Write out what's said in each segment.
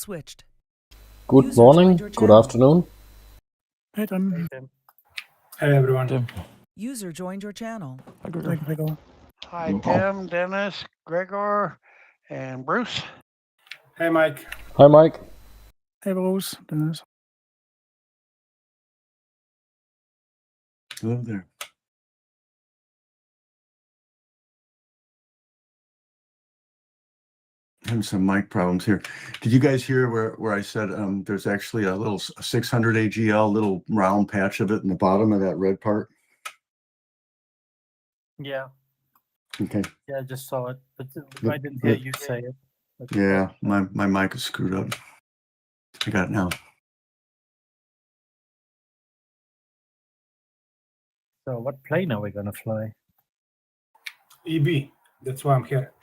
switched. Good User morning, joined your good channel. afternoon. Hey, Tim. Hey everyone. Tim. User joined your channel. Hi, Gregor. Hey, Gregor. Hi, Tim, Dennis, Gregor, and Bruce. Hey Mike. Hi, Mike. Hey, Bruce. Dennis. Hello there. Having some mic problems here. Did you guys hear where I said there's actually a little 600 AGL, little round patch of it in the bottom of that red part? Yeah, Okay. yeah, I just saw it, but Yep, I didn't hear yep. you say it. But, Yeah, my mic is screwed up. I got it now. So what plane are we gonna fly? EB. That's why I'm here.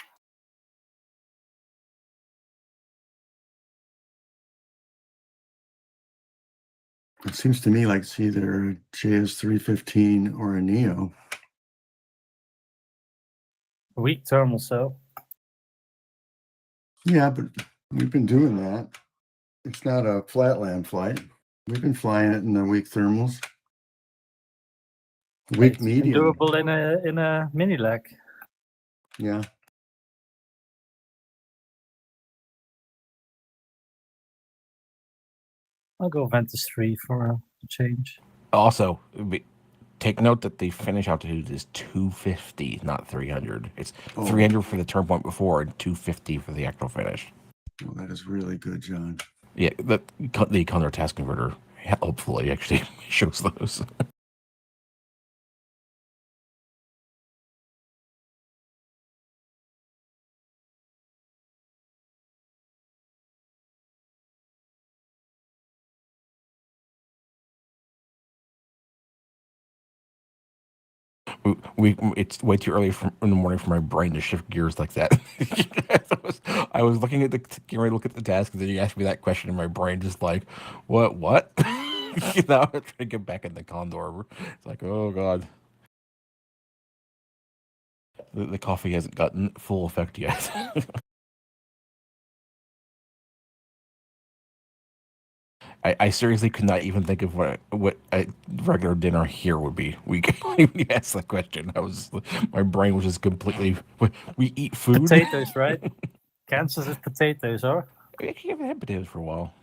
It seems to me like it's either a JS315 or a Neo. A week term or so. Yeah, but we've been doing that. It's not a flatland flight. We've been flying it in the weak thermals. Weak It's been medium. doable in a mini lag. Yeah. I'll go Ventus 3 for a change. Also, take note that the finish altitude is 250, not 300. It's 300 for the turn point before and 250 for the actual finish. Well, that is really good, John. Yeah, the Condor task converter hopefully actually shows those. It's way too early in the morning for my brain to shift gears like that. I was looking at getting ready to look at the task, and then you asked me that question, and my brain just like, what? Now I'm trying to get back in the Condor. It's like, oh god, the coffee hasn't gotten full effect yet. I seriously could not even think of what a regular dinner here would be. When you asked that question, my brain was just completely. We eat food. Potatoes, right? Kansas is potatoes, or? We actually haven't had potatoes for a while.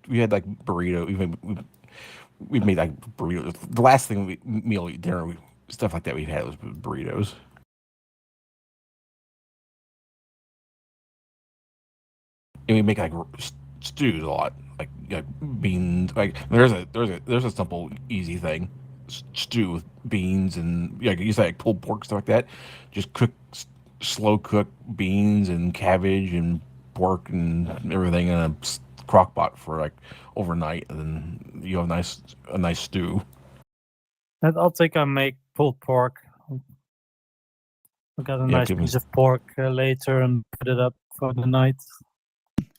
We had like burrito. We made like burritos. The last thing dinner stuff like that we had was burritos. And we make like stews a lot, like beans. Like there's a simple easy thing, stew with beans and you say like pulled pork, stuff like that. Just slow cook beans and cabbage and pork and everything in a crock pot for like overnight, and then you have a nice stew. I'll think I make pulled pork. I got a nice piece of pork later and put it up for the night.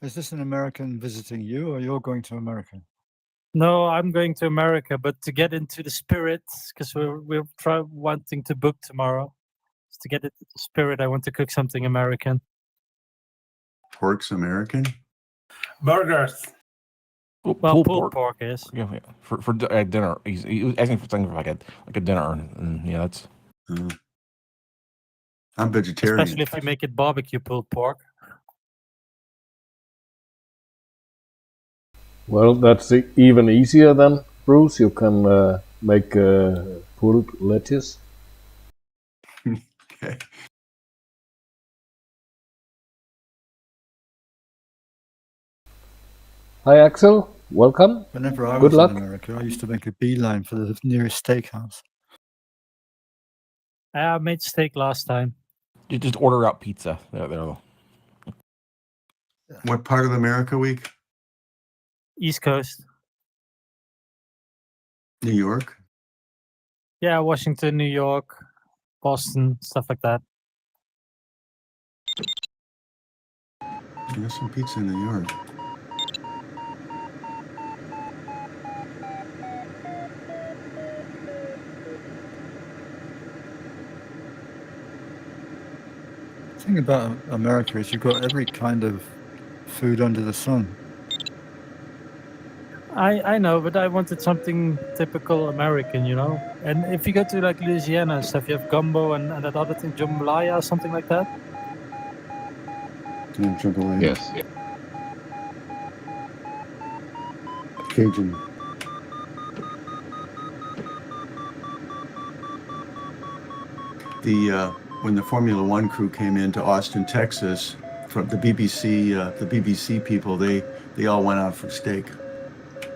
Is this an American visiting you, or you're going to America? No, I'm going to America, but to get into the spirit, because we're wanting to book tomorrow. Just to get into the spirit, I want to cook something American. Pork's American? Burgers. Well, pulled pork is. Yeah. For dinner. He was asking for something for like a dinner, and yeah, that's. I'm vegetarian. Especially if you make it barbecue pulled pork. Well, that's even easier then, Bruce. You can make pulled lettuce. Okay. Hi, Axel. Welcome. Whenever I Good was luck. in America, I used to make a beeline for the nearest steakhouse. I made steak last time. You just order out pizza. There. What part of America week? East Coast. New York? Yeah, Washington, New York, Boston, stuff like that. There's some pizza in New York. The thing about America is you've got every kind of food under the sun. I know, but I wanted something typical American, you know. And if you go to like Louisiana and stuff, you have gumbo and that other thing, jambalaya or something like that. Yeah, jambalaya. Yes. Cajun. When the Formula One crew came into Austin, Texas, from the BBC people, they all went out for steak.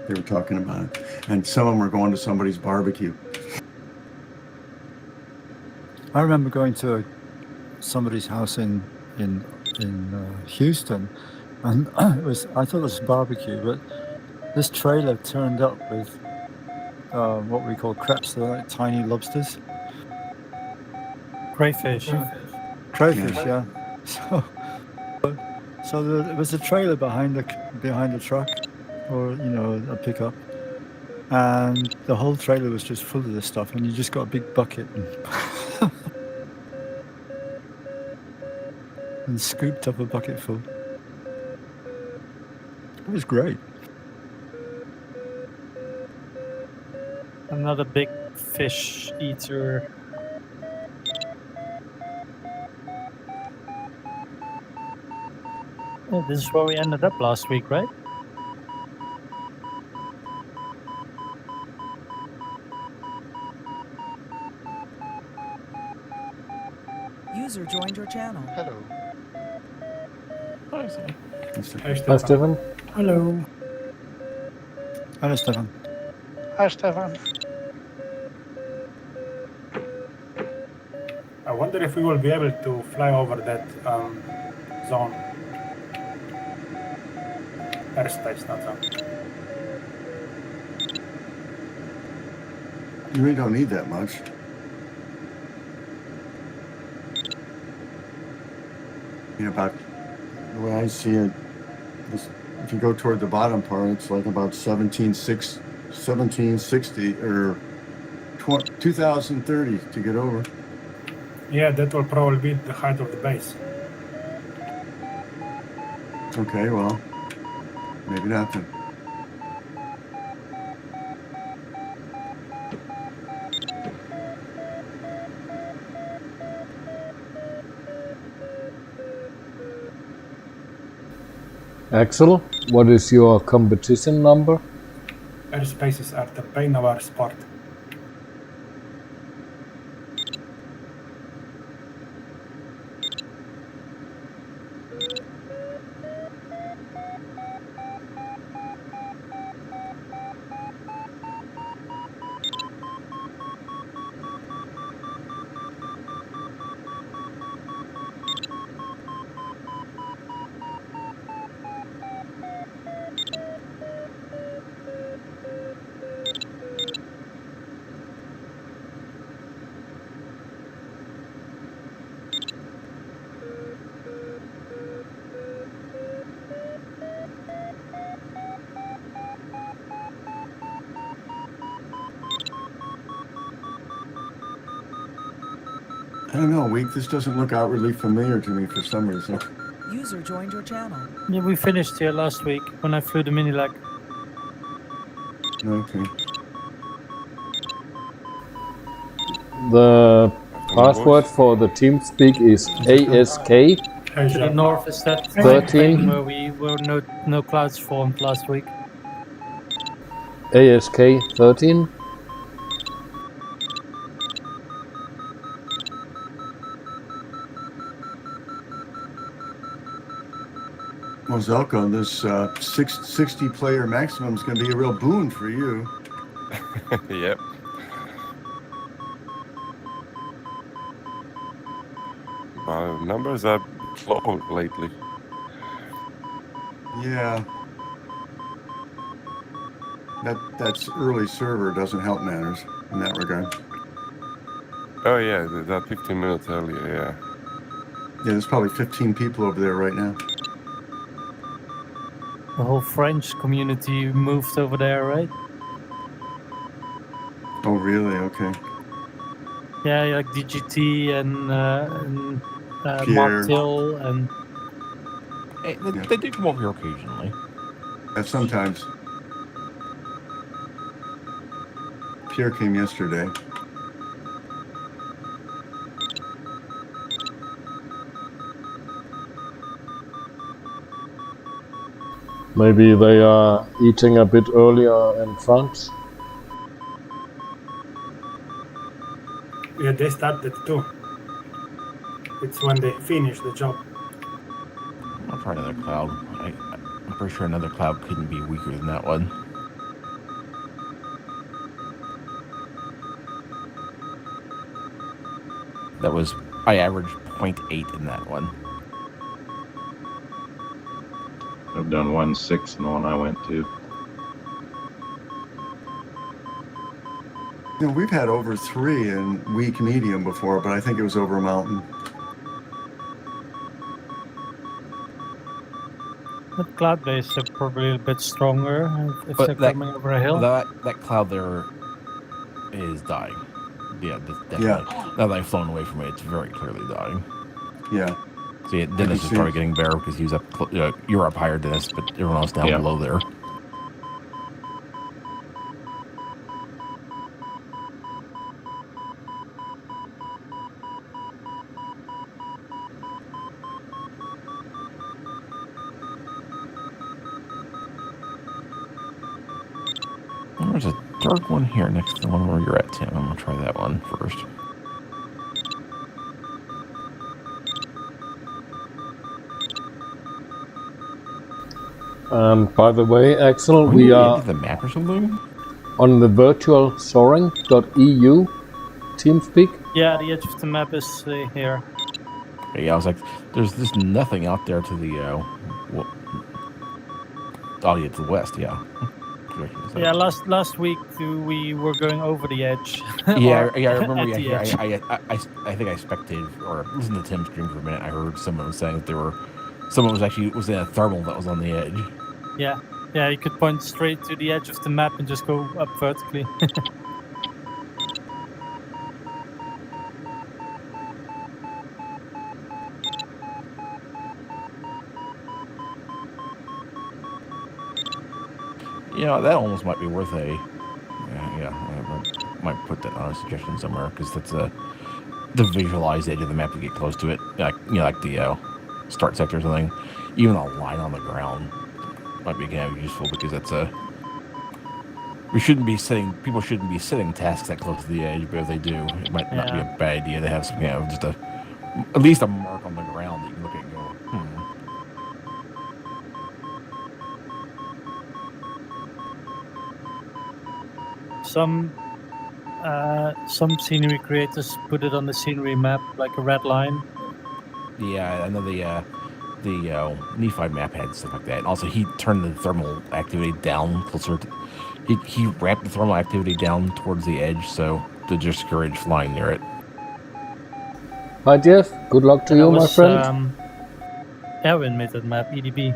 They were talking about it, and some of them were going to somebody's barbecue. I remember going to somebody's house in Houston, and I thought it was barbecue, but this trailer turned up with what we call crepes. They're like tiny lobsters. Crayfish. Crayfish, yeah. So there was a trailer behind the truck, or a pickup, and the whole trailer was just full of this stuff, and you just got a big bucket and scooped up a bucket full. It was great. I'm not a big fish eater. Oh, this is where we ended up last week, right? User joined your channel. Hello. Hi, Hi, Stefan. Hello. Hello, Stefan. Hi, Stefan. I wonder if we will be able to fly over that zone. Airspace, not zone. You really don't need that much. About the way I see it, if you go toward the bottom part, it's like about 1760 or 2030 to get over. Yeah, that will probably be the height of the base. Okay, well, maybe not then. Axel, what is your competition number? Airspaces are the pain of our sport. I don't know, this doesn't look outwardly familiar to me for some reason. User joined your channel. Yeah, we finished here last week when I flew the Minilac. Okay. The password for the TeamSpeak is ASK To the north is that 13. thing where we were no clouds formed last week. ASK 13. Well, Zelko, this 60-player maximum is going to be a real boon for you. Yep. My numbers are low lately. Yeah. That's early server doesn't help matters in that regard. Oh yeah, that 15 minutes earlier, yeah. Yeah, there's probably 15 people over there right now. The whole French community moved over there, right? Oh, really? Okay. Yeah, like DGT and Pierre. Martil and They do come over here occasionally. Sometimes. Pierre came yesterday. Maybe they are eating a bit earlier in France. Yeah, they started too. It's when they finish the job. I'll try another cloud. I'm pretty sure another cloud couldn't be weaker than that one. That was, I averaged 0.8 in that one. I've done 1.6 in the one I went to. You know, we've had over 3 in weak medium before, but I think it was over a mountain. The cloud base are probably a bit stronger if But they're that- coming over a hill. That cloud there is dying. Yeah, definitely. Yeah. Now that I've flown away from it, it's very clearly dying. Yeah. See, Dennis is probably getting better because he was up. You're up higher, Dennis, but everyone else down below there. There's a dark one here next to the one where you're at, Tim. I'm gonna try that one first. By the way, Axel, When we you are into the map or something? on the virtual soaring.eu TeamSpeak. Yeah, the edge of the map is here. Yeah, I was like, there's just nothing out there to the to the west. Yeah. Yeah, last week we were going over the edge. Yeah, I remember. at the Yeah, edge. I think I spectated or listened to Tim's stream for a minute. I heard someone saying that someone was in a thermal that was on the edge. Yeah, you could point straight to the edge of the map and just go up vertically. Yeah, that almost might be worth a. I might put that on a suggestion somewhere because that's the visualized edge of the map to get close to it, like the start sector or something. Even a line on the ground might be kind of useful because that's people shouldn't be setting tasks that close to the edge, but if they do, it might not be a bad idea to have some just at least a mark on the ground that you can look at and go, Some scenery creators put it on the scenery map like a red line. Yeah, I know the Nephi map had stuff like that. And also, he turned the thermal activity down closer. He ramped the thermal activity down towards the edge, so to discourage flying near it. Hi Jeff, good luck to you, my friend. Erwin made that map, EDB.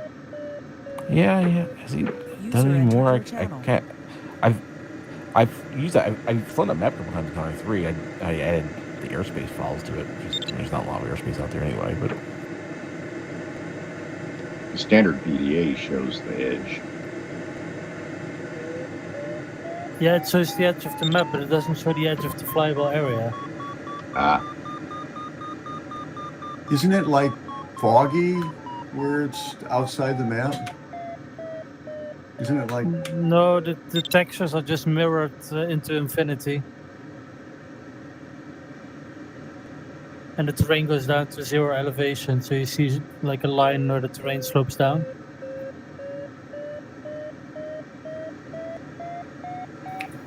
Yeah. Has he done any more? I can't. I've used that. I've flown that map a couple times in Condor3. I added the airspace files to it. There's not a lot of airspace out there anyway, but The standard PDA shows the edge. Yeah, it shows the edge of the map, but it doesn't show the edge of the flyable area. Isn't it like foggy where it's outside the map? Isn't it like... No, the textures are just mirrored into infinity. And the terrain goes down to 0 elevation, so you see like a line where the terrain slopes down.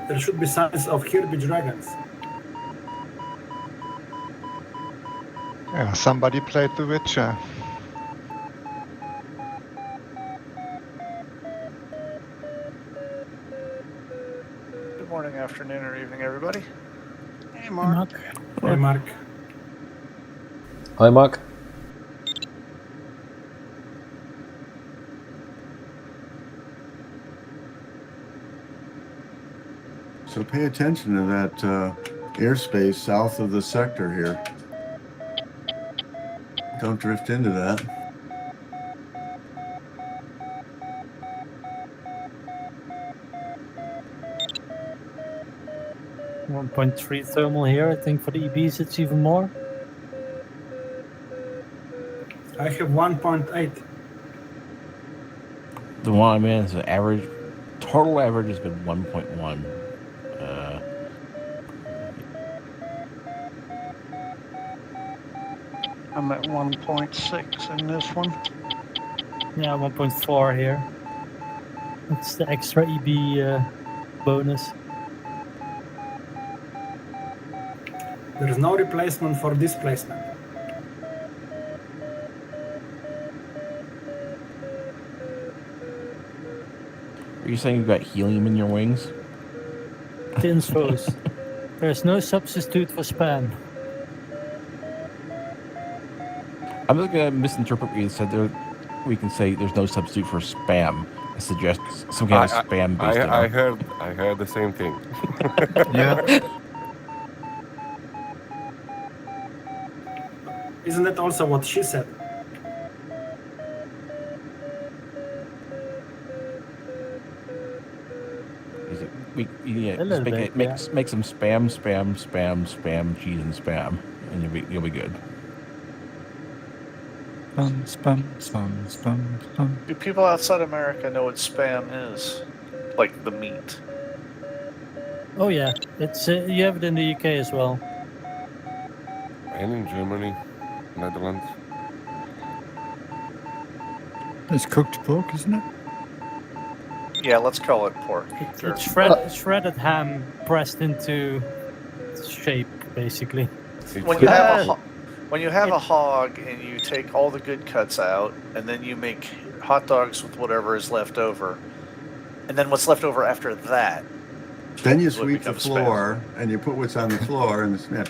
There should be signs of Kirby dragons. Yeah, somebody played The Witcher. Good morning, afternoon, or evening, everybody. Hey, Mark. Hey, Mark. Hi, Mark. So pay attention to that airspace south of the sector here. Don't drift into that. 1.3 thermal here. I think for the EBs it's even more. I have 1.8. The one I'm in is an average. Total average has been 1.1. I'm at 1.6 in this one. Yeah, 1.4 here. It's the extra EB bonus. There's no replacement for displacement. Are you saying you've got helium in your wings? Tinfos. There's no substitute for spam. I'm just gonna misinterpret what you said there. We can say there's no substitute for spam. I suggest some kind of spam based. I heard the same thing. Yeah. Isn't that also what she said? Just make some spam, cheese, and spam, and you'll be good. Spam, spam, spam, spam. Do people outside America know what spam is? Like the meat? Oh yeah, it's you have it in the UK as well. And in Germany, Netherlands. It's cooked pork, isn't it? Yeah, let's call it pork. Sure. It's shredded ham pressed into shape, basically. When you have a hog and you take all the good cuts out, and then you make hot dogs with whatever is left over, and then what's left over after that. Then you sweep the floor, and you put what's on the floor in the snip.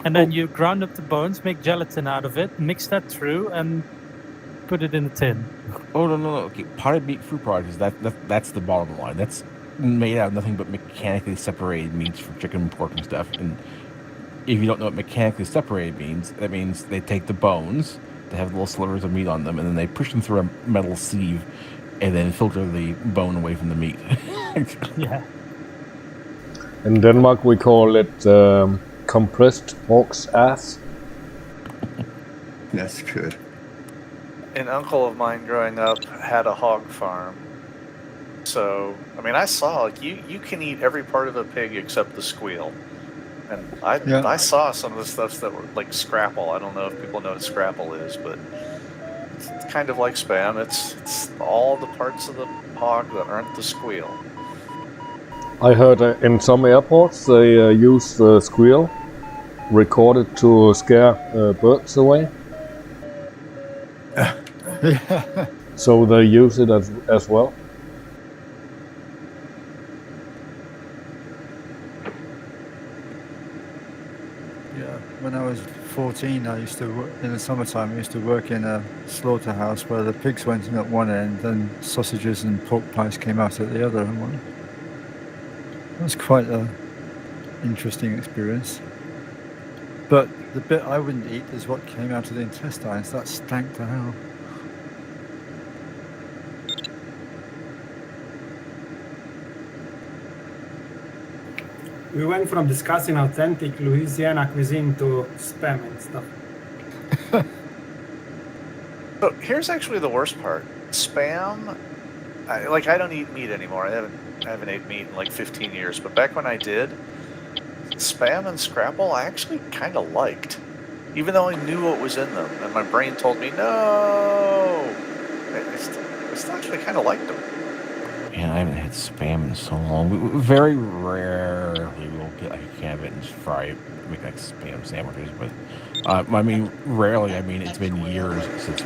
And then you grind up the bones, make gelatin out of it, mix that through, and put it in a tin. Oh no! Okay, potted meat food products that's the bottom line. That's made out of nothing but mechanically separated meats from chicken and pork and stuff. And if you don't know what mechanically separated means, that means they take the bones, they have little slivers of meat on them, and then they push them through a metal sieve, and then filter the bone away from the meat. Yeah. In Denmark, we call it compressed pork's ass. That's good. An uncle of mine growing up had a hog farm. So, I mean, I saw, like, you can eat every part of a pig except the squeal. And I saw some of the stuff that were like scrapple. I don't know if people know what scrapple is, but it's kind of like spam. It's all the parts of the hog that aren't the squeal. I heard in some airports they use the squeal recorded to scare birds away. So they use it as well. Yeah, when I was 14, I used to work in the summertime. I used to work in a slaughterhouse where the pigs went in at one end, and sausages and pork pies came out at the other one. It was quite an interesting experience. But the bit I wouldn't eat is what came out of the intestines. That stank to hell. We went from discussing authentic Louisiana cuisine to spam and stuff. So here's actually the worst part. Spam, I don't eat meat anymore. I haven't ate meat in like 15 years. But back when I did, spam and scrapple I actually kind of liked. Even though I knew what was in them. And my brain told me, no! I still actually kind of liked them. Man, I haven't had spam in so long. We very rarely will get like a can of it and just fry it, make like spam sandwiches. But I mean, rarely. I mean, it's been years since.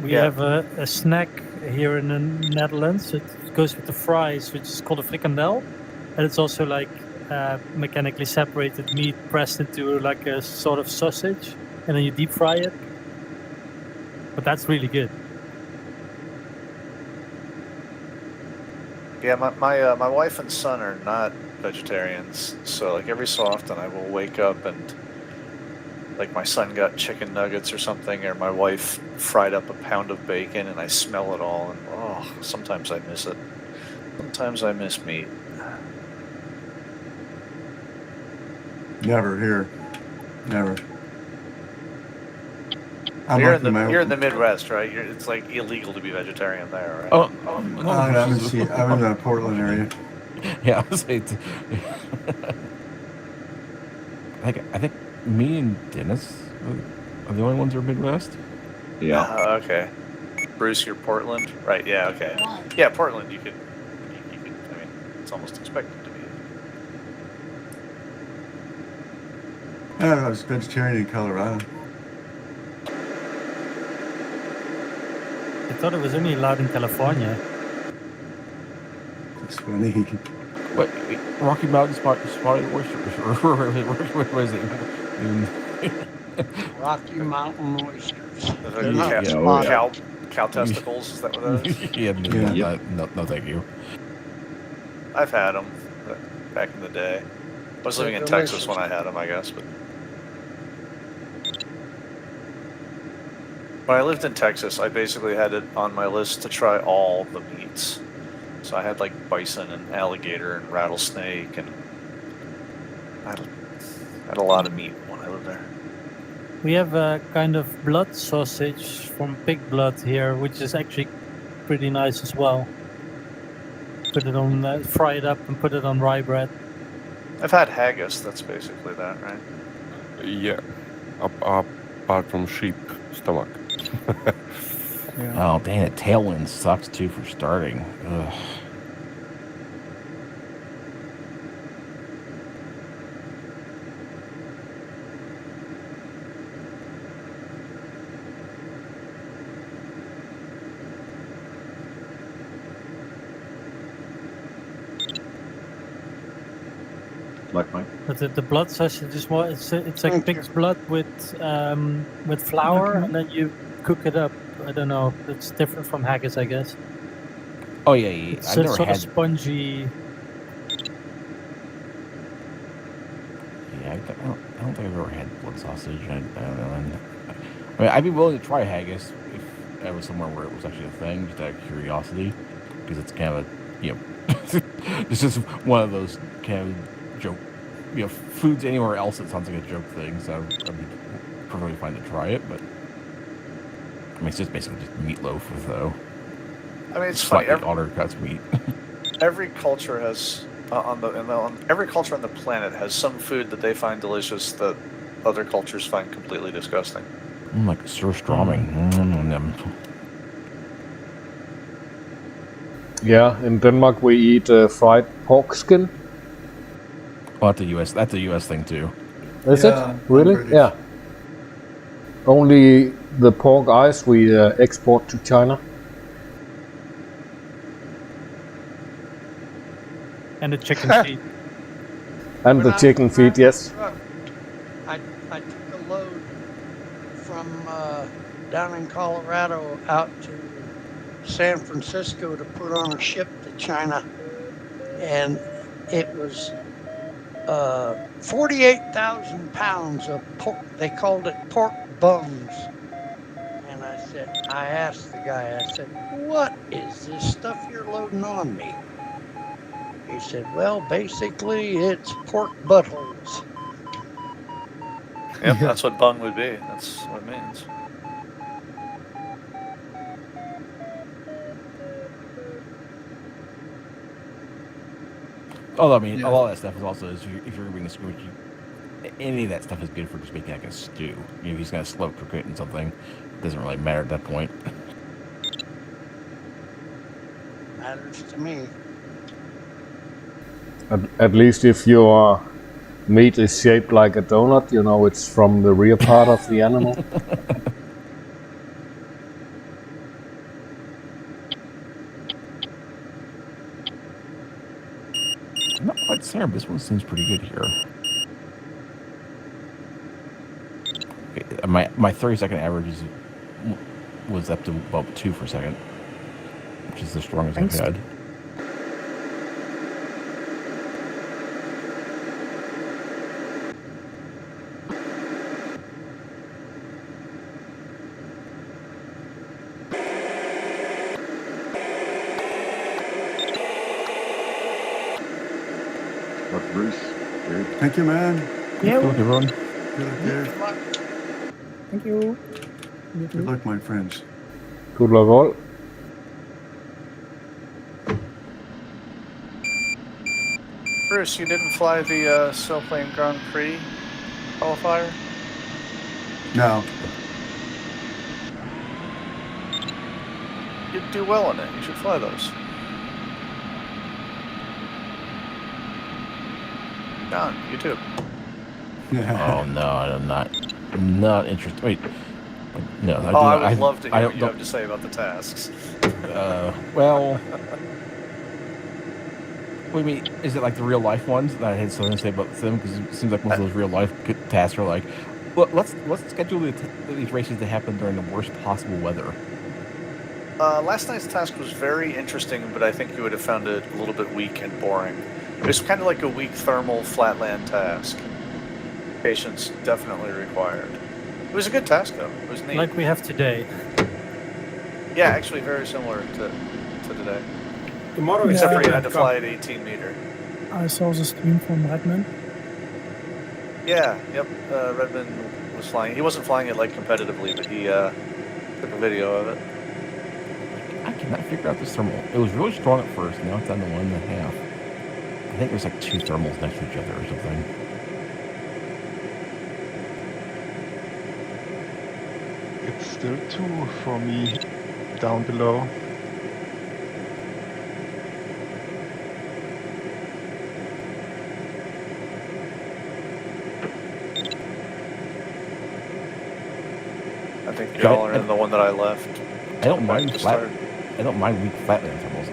We have a snack here in the Netherlands. It goes with the fries, which is called a frikandel, and it's also like mechanically separated meat pressed into like a sort of sausage, and then you deep fry it. But that's really good. Yeah, my wife and son are not vegetarians, so like every so often I will wake up and like my son got chicken nuggets or something, or my wife fried up a pound of bacon, and I smell it all, and oh, sometimes I miss it. Sometimes I miss meat. Never here. Never. I'm You're lucky my you're in the Midwest, right? It's like illegal to be vegetarian there, right? Oh, I'm in the Portland area. Yeah, I was saying. I think me and Dennis are the only ones who are Midwest. Yeah. Okay. Bruce, you're Portland, right? Yeah. Okay. Yeah, Portland. You could. I mean, it's almost expected to be. I don't know. I was vegetarian in Colorado. I thought it was only allowed in California. It's funny. What? Rocky Mountain spotted oysters, or what is it? Rocky Mountain oysters. They're Yeah, not spotted. cow testicles. Is that what that is? Yeah, no, thank you. I've had them back in the day. I was living in Texas when I had them, I guess. But when I lived in Texas, I basically had it on my list to try all the meats. So I had like bison and alligator and rattlesnake, and I had a lot of meat when I lived there. We have a kind of blood sausage from pig blood here, which is actually pretty nice as well. Put it on, fry it up and put it on rye bread. I've had haggis. That's basically that, right? Yeah. Apart from sheep stomach. Oh, dang it. Tailwind sucks too for starting. Ugh. Like mine. But the blood sausage is more. It's like pig's blood with flour, and then you cook it up. I don't know. It's different from haggis, I guess. Oh yeah, It's I've never sort had. of spongy. Yeah, I don't think I've ever had blood sausage. I don't know. I mean, I'd be willing to try haggis if I was somewhere where it was actually a thing, just out of curiosity, because it's kind of it's just one of those kind of joke, foods anywhere else it sounds like a joke thing. So I'd be perfectly fine to try it, but I mean, it's just basically just meatloaf with I mean, it's funny. slightly altered cuts meat. Every culture has every culture on the planet has some food that they find delicious that other cultures find completely disgusting. Like surströmming. Yeah, in Denmark we eat fried pork skin. Oh, that's a US thing too. Is Yeah, it? Really? British. Yeah. Only the pork eyes we export to China. And the chicken feet. And the chicken feet, yes. I took a load from down in Colorado out to San Francisco to put on a ship to China, and it was 48,000 pounds of pork. They called it pork bones. And I asked the guy, I said, what is this stuff you're loading on me? He said, well, basically it's pork buttholes. Yep, that's what bung would be. That's what it means. Although, I mean, a lot of that stuff is also, if you're being a squid, any of that stuff is good for just making like a stew. If he's going to slow cook it in something, it doesn't really matter at that point. Matters to me. At least if your meat is shaped like a donut, it's from the rear part of the animal. I'm not quite certain, but this one seems pretty good here. Okay, my 30-second average was up to about 2 per second, which is the strongest I've had. Bruce, Thank you, man. Yeah. Good luck, everyone. Good luck. Thank you. You Good too. luck, my friends. Good luck all. Bruce, you didn't fly the Sailplane Grand Prix qualifier? No. You'd do well in it. You should fly those. John, you too. Oh no, I'm not interested. Wait, no. I would love to hear what you have to say about the tasks. Well, what do you mean? Is it like the real life ones that I had something to say about them? Because it seems like most of those real life tasks are like, well, let's schedule these races to happen during the worst possible weather. Last night's task was very interesting, but I think you would have found it a little bit weak and boring. It was kind of like a weak thermal flatland task. Patience definitely required. It was a good task, though. It was neat. Like we have today. Yeah, actually very similar to today. Tomorrow is Except for you still had to at fly at 18 meter. I saw the stream from Redmond. Yeah, yep. Redmond was flying. He wasn't flying it like competitively, but he took a video of it. I cannot figure out this thermal. It was really strong at first. Now it's down to 1.5. I think there's like 2 thermals next to each other or something. It's still 2 for me down below. I think you're all in the one that I left. I don't mind I don't mind weak flatland thermals.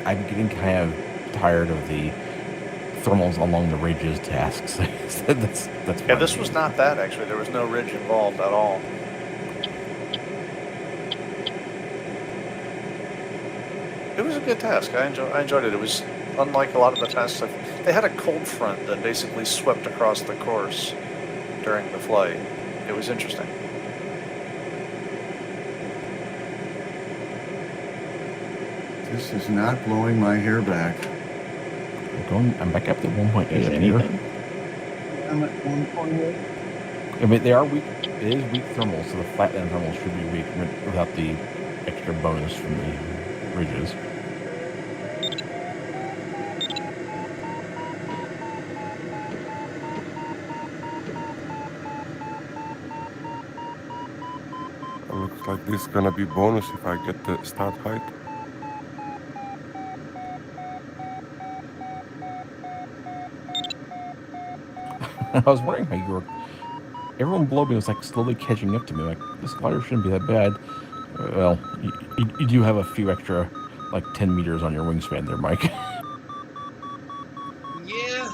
I'm getting kind of tired of the thermals along the ridges tasks. that's Yeah, this was not that actually. There was no ridge involved at all. It was a good task. I enjoyed it. It was unlike a lot of the tasks. They had a cold front that basically swept across the course during the flight. It was interesting. This is not blowing my hair back. I'm back up to 1.8 here. I'm at 1.8. I mean, they are weak. It is weak thermals, so the flatland thermals should be weak without the extra bonus from the ridges. It looks like this is gonna be bonus if I get the start height. I was wondering how you were. Everyone below me was like slowly catching up to me. Like, this glider shouldn't be that bad. Well, you do have a few extra, like 10 meters on your wingspan there, Mike. Yeah.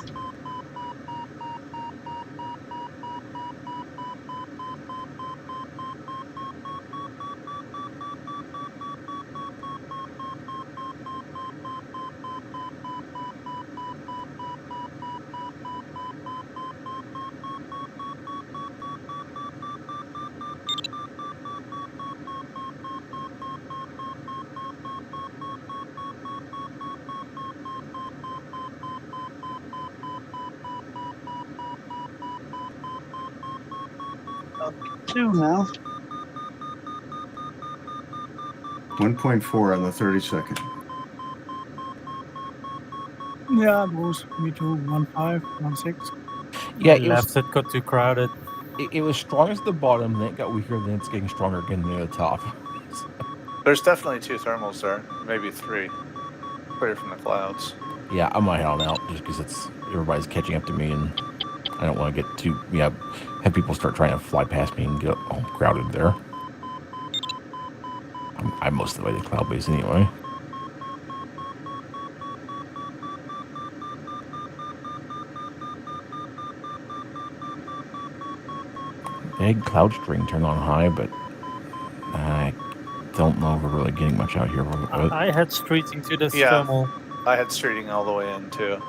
Up to 2 now. 1.4 on the 32nd. Yeah, Bruce. Me too. 1.5, 1.6. Yeah, Left it got too crowded. It was strong as the bottom, then it got weaker, then it's getting stronger again near the top. There's definitely 2 thermals there, maybe 3. Clear from the clouds. Yeah, I might head on out just because everybody's catching up to me, and I don't want to get too have people start trying to fly past me and get all crowded there. I'm most of the way to cloud base anyway. Big cloud string turned on high, but I don't know if we're really getting much out here. I had streeting to the Yeah. thermal. I had streeting all the way in too.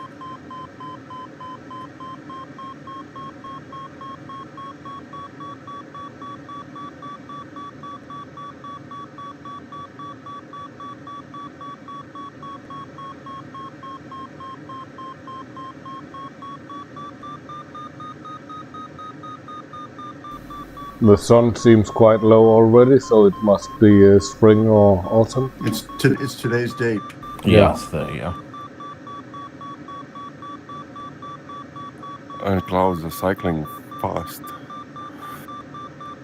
The sun seems quite low already, so it must be spring or autumn. It's today's date. Yes, yeah. And clouds are cycling fast.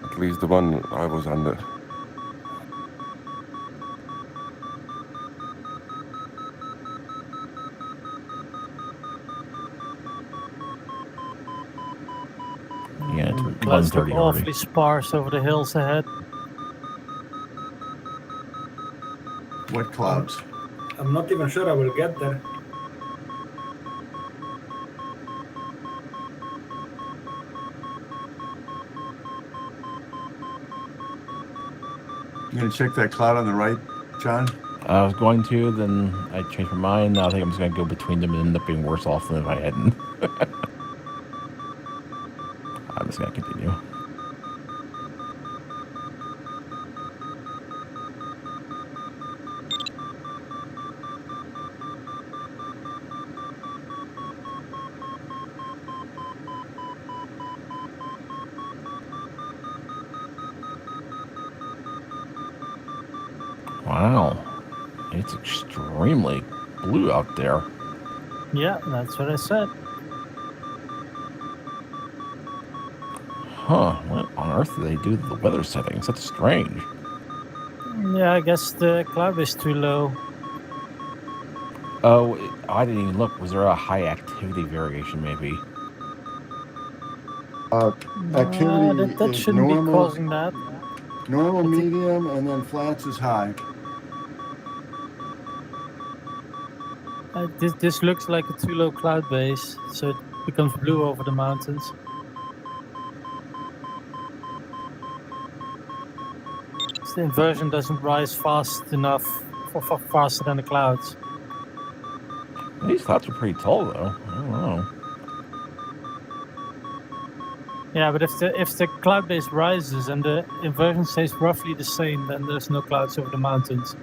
At least the one I was under. Yeah, it's Clouds look 1:30 already. awfully sparse over the hills ahead. What clouds? I'm not even sure I will get there. You gonna check that cloud on the right, John? I was going to, then I changed my mind. Now I think I'm just going to go between them and end up being worse off than if I hadn't. I'm just going to continue. Wow, it's extremely blue out there. Yeah, that's what I said. Huh, what on earth do they do to the weather settings? That's strange. Yeah, I guess the cloud is too low. Oh, I didn't even look. Was there a high activity variation maybe? Activity that is shouldn't normal, be causing that. normal, medium, and then flats is high. This looks like a too low cloud base, so it becomes blue over the mountains. So the inversion doesn't rise fast enough, for faster than the clouds. These clouds are pretty tall though. I don't know. Yeah, but if the cloud base rises and the inversion stays roughly the same, then there's no clouds over the mountains.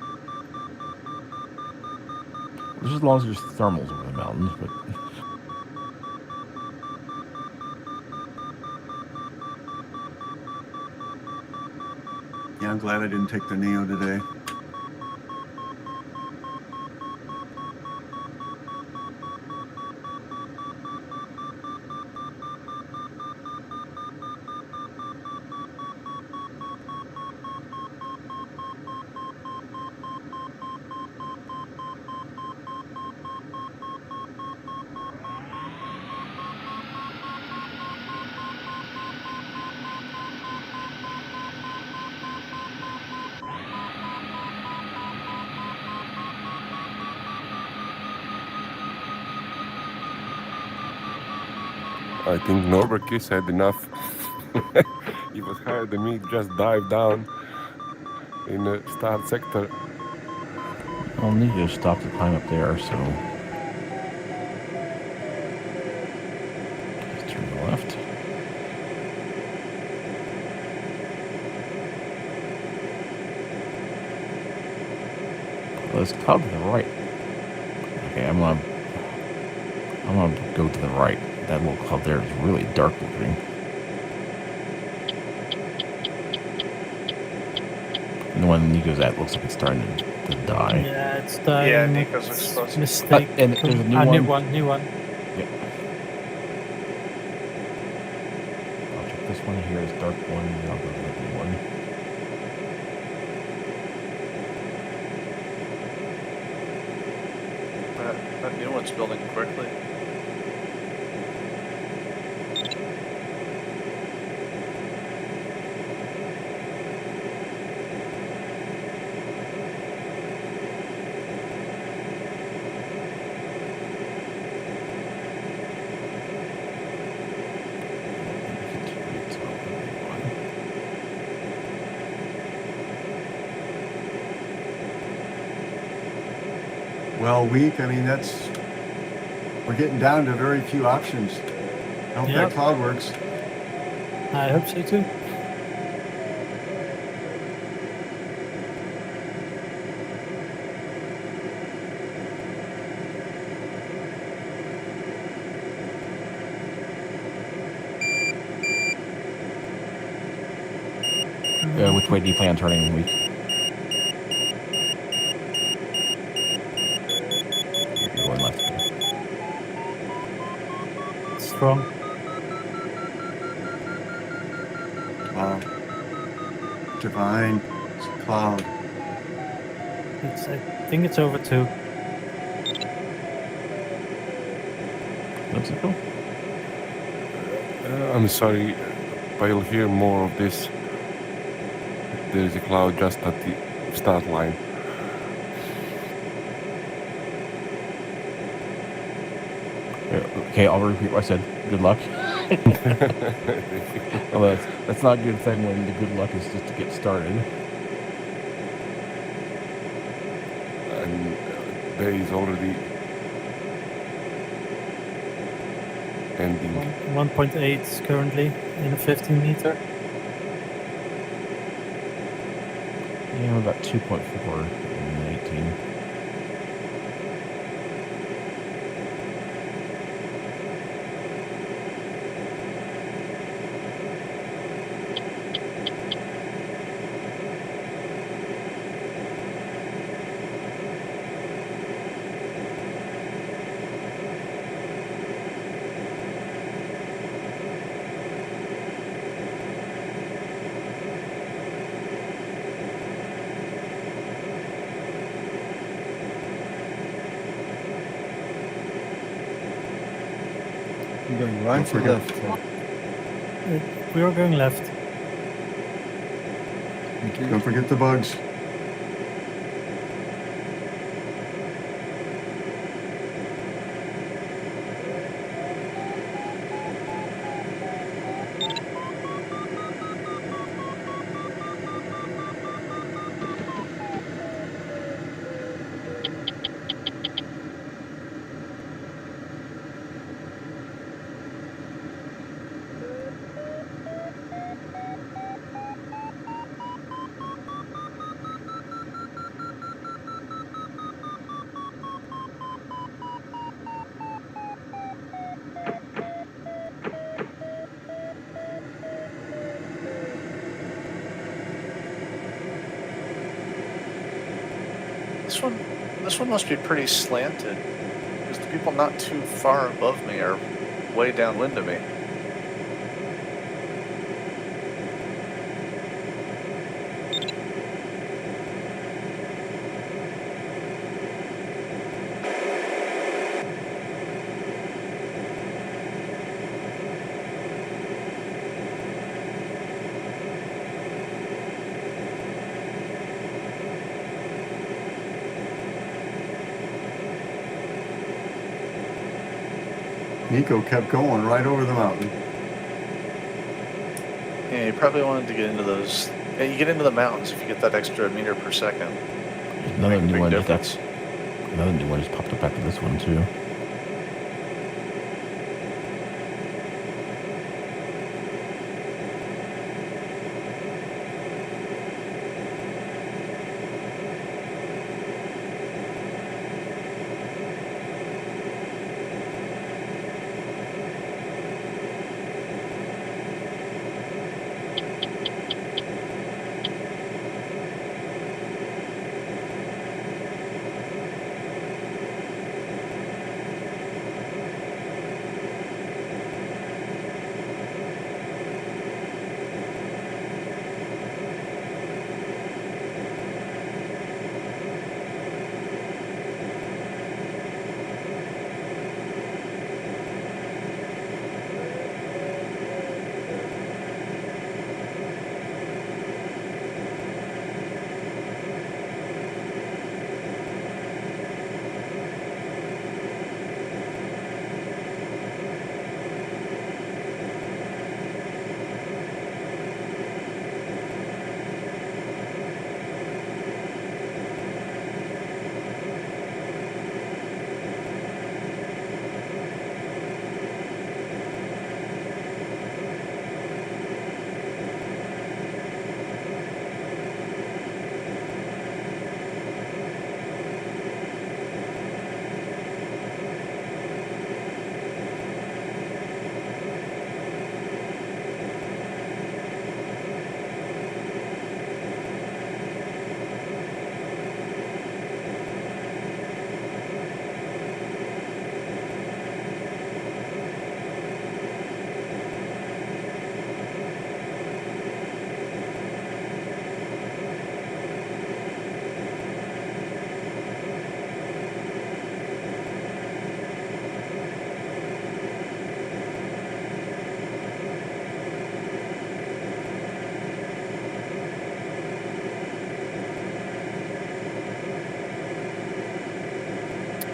Just as long as there's thermals over the mountains, but Yeah, I'm glad I didn't take the Neo today. I think Norbert Kiss had enough. He was higher than me, just dive down in the start sector. I'll need to stop the climb up there, so just turn to the left. Let's cloud to the right. Okay, I'm gonna go to the right. That little cloud there is really dark looking. And the one Nico's at looks like it's starting to die. Yeah, it's dying. Yeah, Nico's explosive. Mistake. And there's a new one. New one. Yep. I'll check this one here as dark one, and I'll go to the new one. That new one's building quickly. Well, weak. I mean, we're getting down to very few options. I hope that cloud works. I hope so too. which way do you plan on turning? You're going left. Strong. Wow. Divine. It's a cloud. I think it's over 2. Looks cool. I'm sorry, but you'll hear more of this. There is a cloud just at the start line. Okay, I'll repeat what I said. Good luck. Well, that's not a good thing when the good luck is just to get started. And there is already ending. 1.8 currently in a 15 meter. Yeah, about 2.4 in 18. You're going right or left? We are going left. Thank you. Don't forget the bugs. This one must be pretty slanted, because the people not too far above me are way downwind of me. Nico kept going right over the mountain. Yeah, you probably wanted to get into those. Yeah, you get into the mountains if you get that extra meter per second. Another new one. Difference. Another new one just popped up after this one too.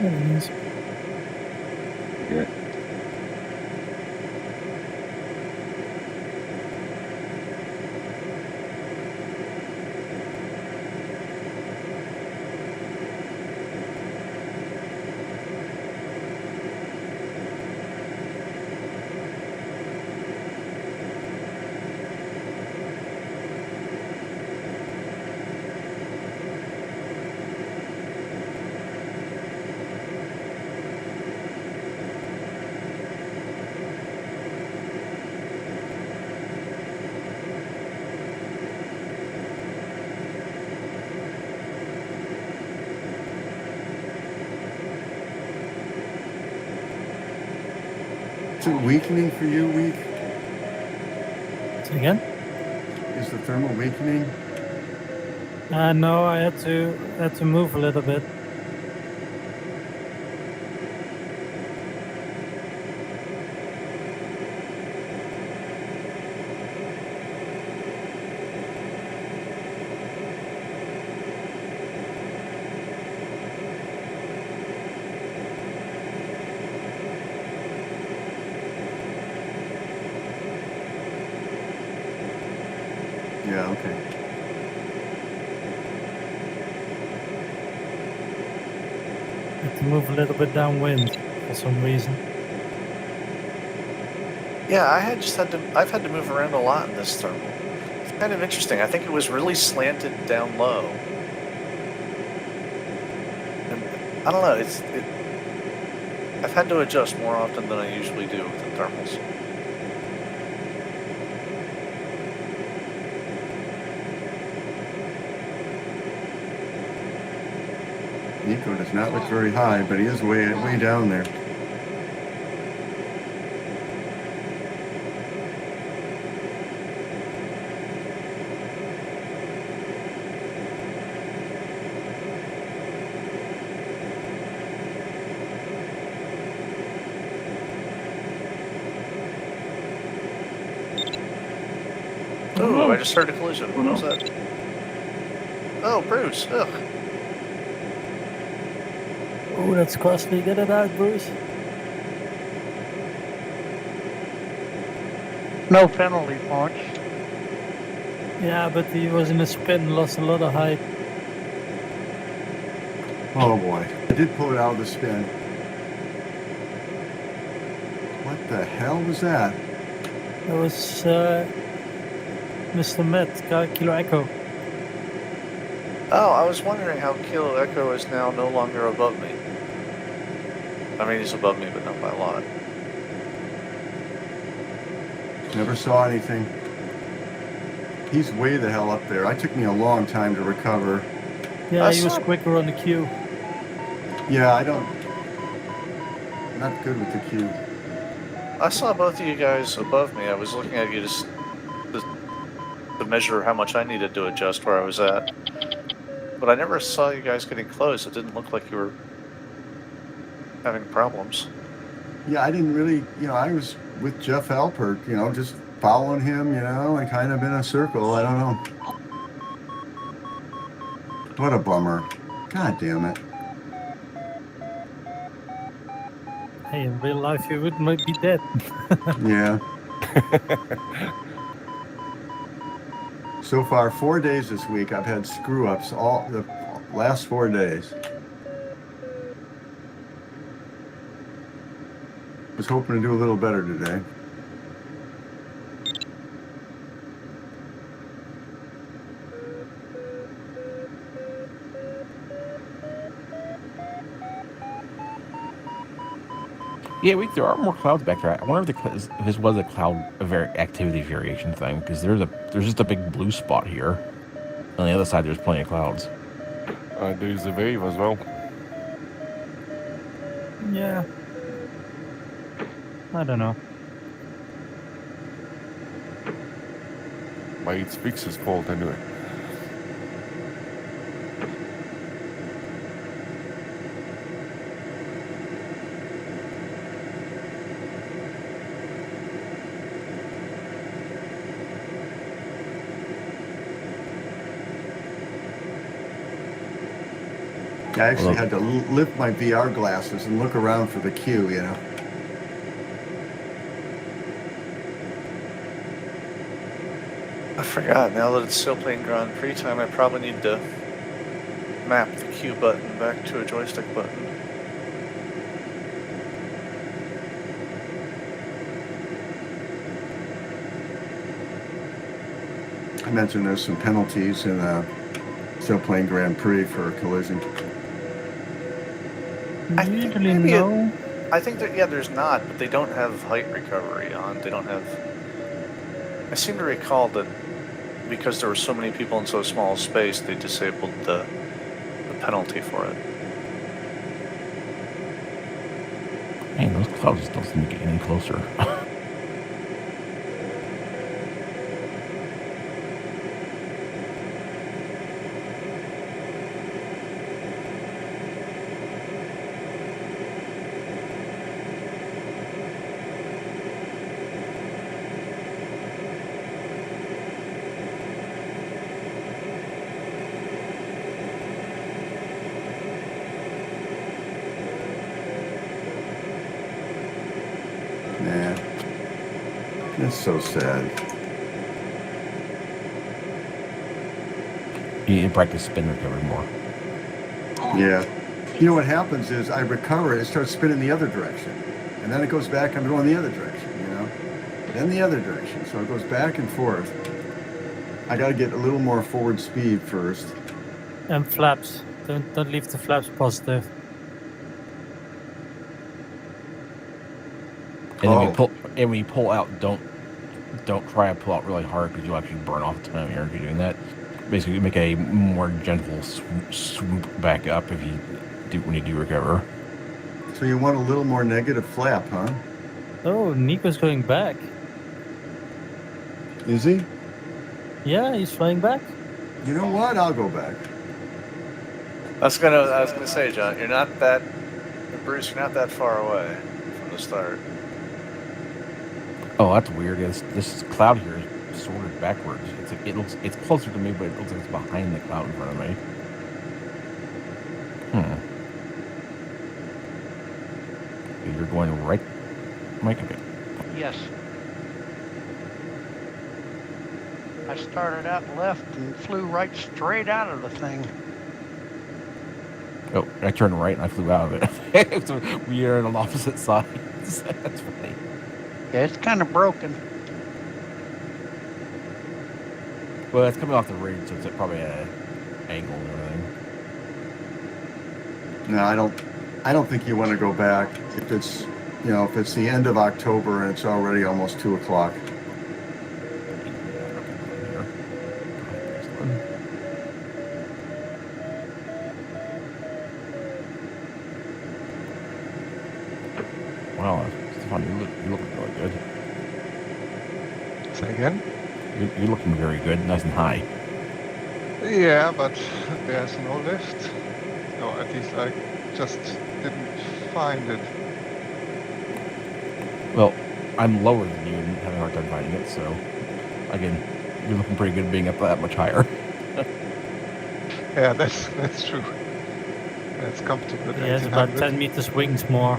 There it is. Yeah. Is it weakening for you, weak? Say again? Is the thermal weakening? No, I had to move a little bit. Yeah, okay. Had to move a little bit downwind for some reason. Yeah, I've had to move around a lot in this thermal. It's kind of interesting. I think it was really slanted down low. And I don't know, I've had to adjust more often than I usually do with the thermals. Nico does not look very high, but he is way down there. Ooh, I just heard a collision. What was that? Oh, Bruce. Ugh. Oh, that's costly. Get it out, Bruce. No penalty points. Yeah, but he was in a spin, lost a lot of height. Oh boy. I did pull it out of the spin. What the hell was that? That was Mr. Met, Kilo Echo. Oh, I was wondering how Kilo Echo is now no longer above me. I mean, he's above me, but not by a lot. Never saw anything. He's way the hell up there. It took me a long time to recover. Yeah, he was quicker on the queue. Yeah, not good with the cue. I saw both of you guys above me. I was looking at you to measure how much I needed to adjust where I was at. But I never saw you guys getting close. It didn't look like you were having problems. Yeah, I didn't really, I was with Jeff Alpert, just following him, and kind of in a circle. I don't know. What a bummer. God damn it. Hey, in real life you might be dead. Yeah. So far, 4 days this week, I've had screw-ups all the last 4 days. Was hoping to do a little better today. Yeah, there are more clouds back there. I wonder if this was a cloud activity variation thing, because there's just a big blue spot here. On the other side, there's plenty of clouds. There's a wave as well. Yeah. I don't know. But it's Fix's fault anyway. I actually had to lift my VR glasses and look around for the queue, you know. I forgot. Now that it's still playing Grand Prix time, I probably need to map the Q button back to a joystick button. I mentioned there's some penalties in still playing Grand Prix for a collision. Usually no. I think that, yeah, there's not, but they don't have height recovery on. They don't have... I seem to recall that because there were so many people in so small a space, they disabled the penalty for it. Man, those clouds just don't seem to get any closer. Nah. That's so sad. You need to practice spin recovery more. Yeah. You know what happens is I recover, it starts spinning the other direction. And then it goes back, I'm going the other direction, you know? Then the other direction. So it goes back and forth. I got to get a little more forward speed first. And flaps. Don't leave the flaps positive. And then when you pull out, don't try to pull out really hard because you'll actually burn off a ton of energy doing that. Basically, make a more gentle swoop back up if you do when you do recover. So you want a little more negative flap, huh? Oh, Nico's going back. Is he? Yeah, he's flying back. You know what? I'll go back. I was gonna say, John, Bruce, you're not that far away from the start. Oh, that's weird. This cloud here is sorted backwards. It's closer to me, but it looks like it's behind the cloud in front of me. You're going right, Mike. Okay. Yes. I started out left and flew right straight out of the thing. Oh, I turned right and I flew out of it. So we are on opposite sides. That's funny. Yeah, it's kind of broken. Well, it's coming off the ridge, so it's probably at an angle and everything. No, I don't think you want to go back if it's the end of October and it's already almost 2 o'clock. Wow, Stefan, you look really good. Say again? You're looking very good, nice and high. Yeah, but there's no lift. Or at least I just didn't find it. Well, I'm lower than you and having a hard time finding it, so again, you're looking pretty good being up that much higher. Yeah, that's true. That's comfortable. He has about 10 meters wings more.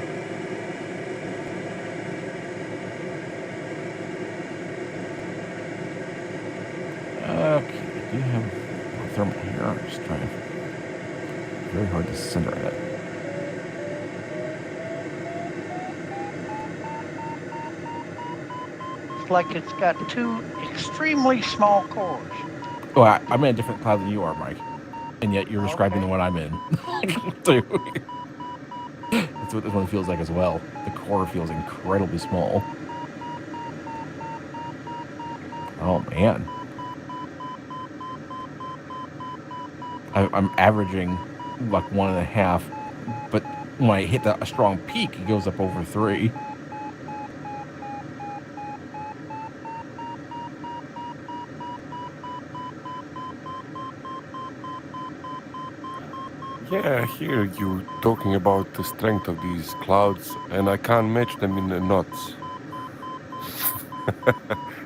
Okay, do you have a thermal here? I'm just trying to... Very hard to center it. It's like it's got two extremely small cores. Oh, I'm in a different cloud than you are, Mike. And yet you're describing the one I'm in. So, that's what this one feels like as well. The core feels incredibly small. Oh, man. I'm averaging like 1.5, but when I hit a strong peak, it goes up over 3. Yeah, here you're talking about the strength of these clouds, and I can't match them in the knots.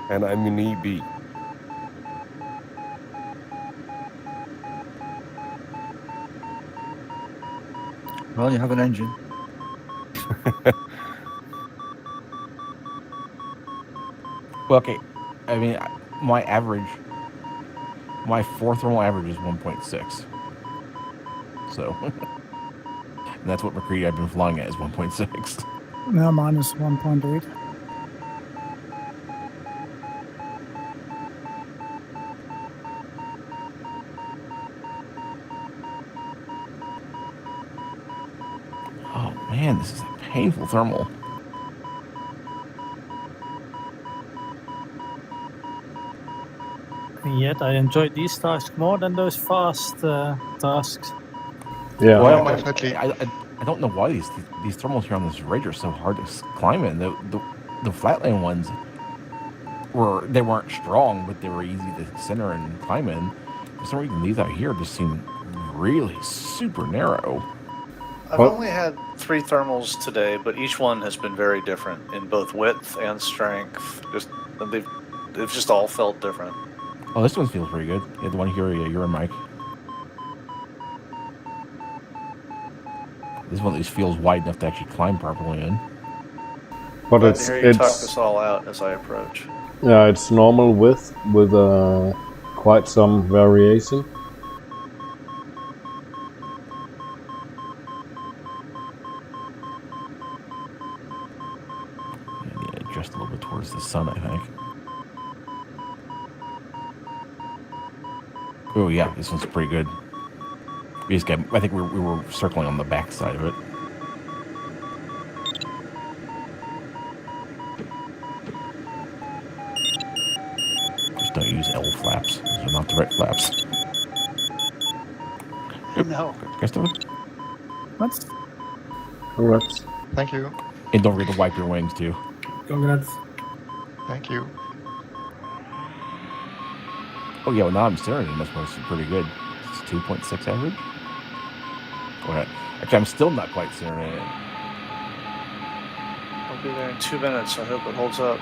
And I'm in EB. Well, you have an engine. Well, okay. I mean, my fourth thermal average is 1.6. So, and that's what McCready I've been flying at is 1.6. Yeah, mine is 1.8. Oh man, this is a painful thermal. And yet I enjoy these tasks more than those fast tasks. Yeah. Well, definitely. I don't know why these thermals here on this ridge are so hard to climb in. The flatland ones weren't strong, but they were easy to center and climb in. For some reason, these out here just seem really super narrow. I've only had 3 thermals today, but each one has been very different in both width and strength. They've just all felt different. Oh, this one feels pretty good. Yeah, the one here, you're a Mike. This one at least feels wide enough to actually climb properly in. But Glad to hear you talk this all out as I approach. Yeah, it's normal width with quite some variation. Yeah, just a little bit towards the sun, I think. Oh yeah, this one's pretty good. I think we were circling on the back side of it. Just don't use L flaps. Those are not the right flaps. No. Christopher? What? Congrats. Thank you. And don't forget to wipe your wings too. Congrats. Thank you. Oh yeah, well now I'm staring at it. That's pretty good. It's 2.6 average. Okay. Actually, I'm still not quite staring at it. I'll be there in 2 minutes. I hope it holds up.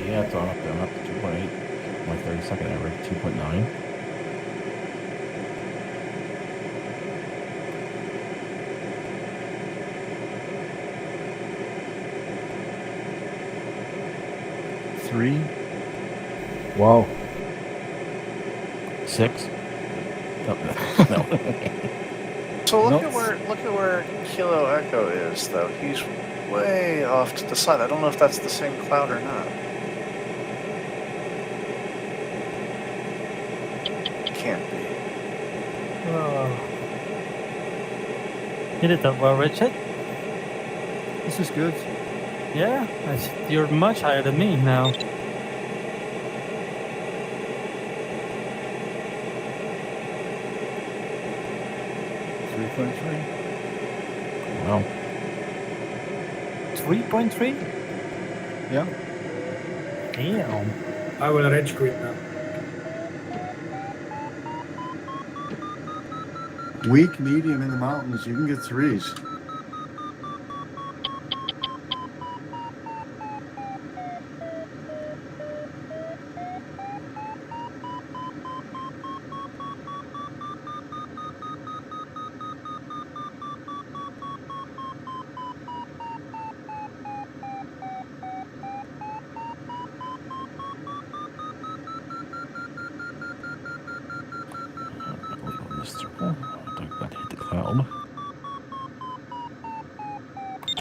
Yeah, it's on up there. I'm up to 2.8. My 30-second average, 2.9. Wow. 6. Oh, no. So look at where Kilo Echo is, though. He's way off to the side. I don't know if that's the same cloud or not. Can't be. Oh. You did that well, Richard. This is good. Yeah, you're much higher than me now. Wow. 3.3? Yeah. Damn. I will rage quit now. Weak, medium in the mountains, you can get 3s.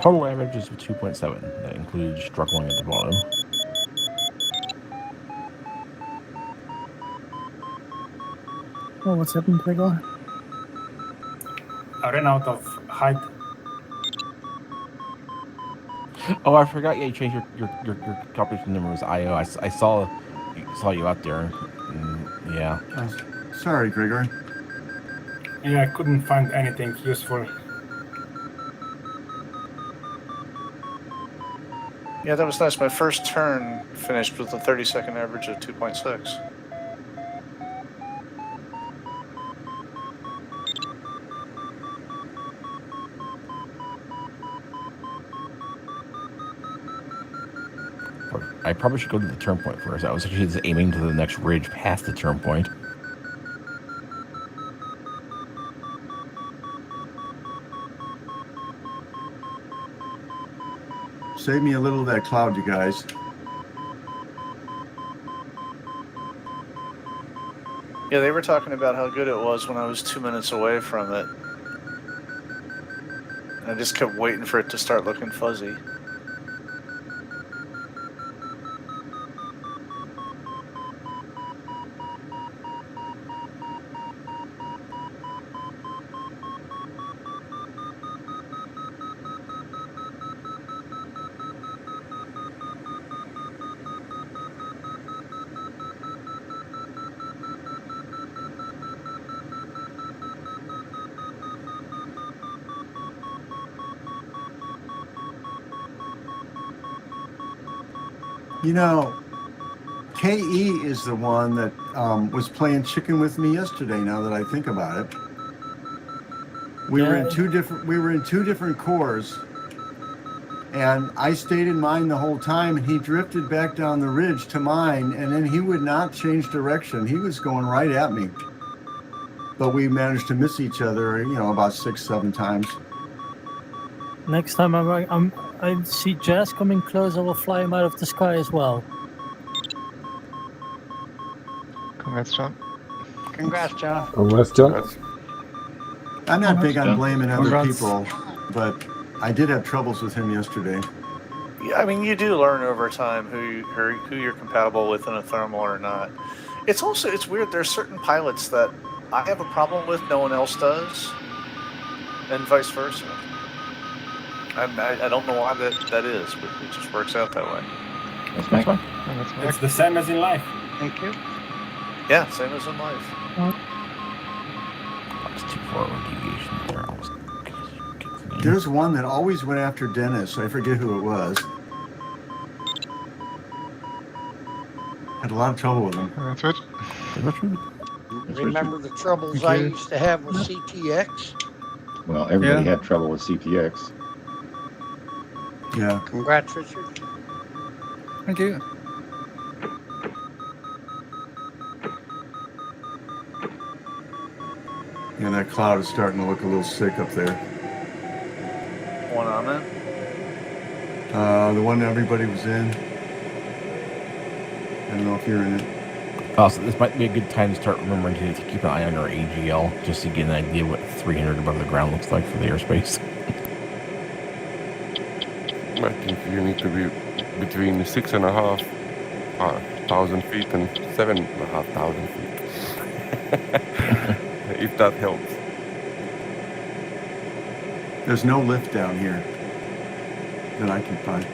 Total average is 2.7. That includes struggling at the bottom. Oh, what's happened, Gregor? I ran out of height. Oh, I forgot. Yeah, you changed your corporation number was IO. I saw you out there. Yeah. Sorry, Gregory. Yeah, I couldn't find anything useful. Yeah, that was nice. My first turn finished with a 30-second average of 2.6. I probably should go to the turn point first. I was actually just aiming to the next ridge past the turn point. Save me a little of that cloud, you guys. Yeah, they were talking about how good it was when I was 2 minutes away from it. I just kept waiting for it to start looking fuzzy. You know, KE is the one that was playing chicken with me yesterday. Now that I think about it, we were in two different cores, and I stayed in mine the whole time, and he drifted back down the ridge to mine, and then he would not change direction. He was going right at me, but we managed to miss each other, you know, about 6-7 times. Next time I see Jazz coming close, I will fly him out of the sky as well. Congrats, John. Congrats, John. Congrats, John. I'm not big on John. blaming other Congrats. people, but I did have troubles with him yesterday. Yeah, I mean, you do learn over time who you're compatible with in a thermal or not. It's weird. There's certain pilots that I have a problem with, no one else does, and vice versa. I don't know why that is, but it just works out that way. That's fine. It's the same as in life. Thank you. Yeah, same as in life. That's too far of a deviation there. There's one that always went after Dennis. I forget who it was. Had a lot of trouble with him. That's it. Remember the troubles I used to have with CTX? Well, everybody had trouble with CTX. Yeah. Congrats, Richard. Thank you. Yeah, that cloud is starting to look a little sick up there. One on it. The one everybody was in. I don't know if you're in it. Also, this might be a good time to start remembering to keep an eye on our AGL, just to get an idea what 300 above the ground looks like for the airspace. I think you need to be between 6,500 feet and 7,500 feet. If that helps. There's no lift down here that I can find.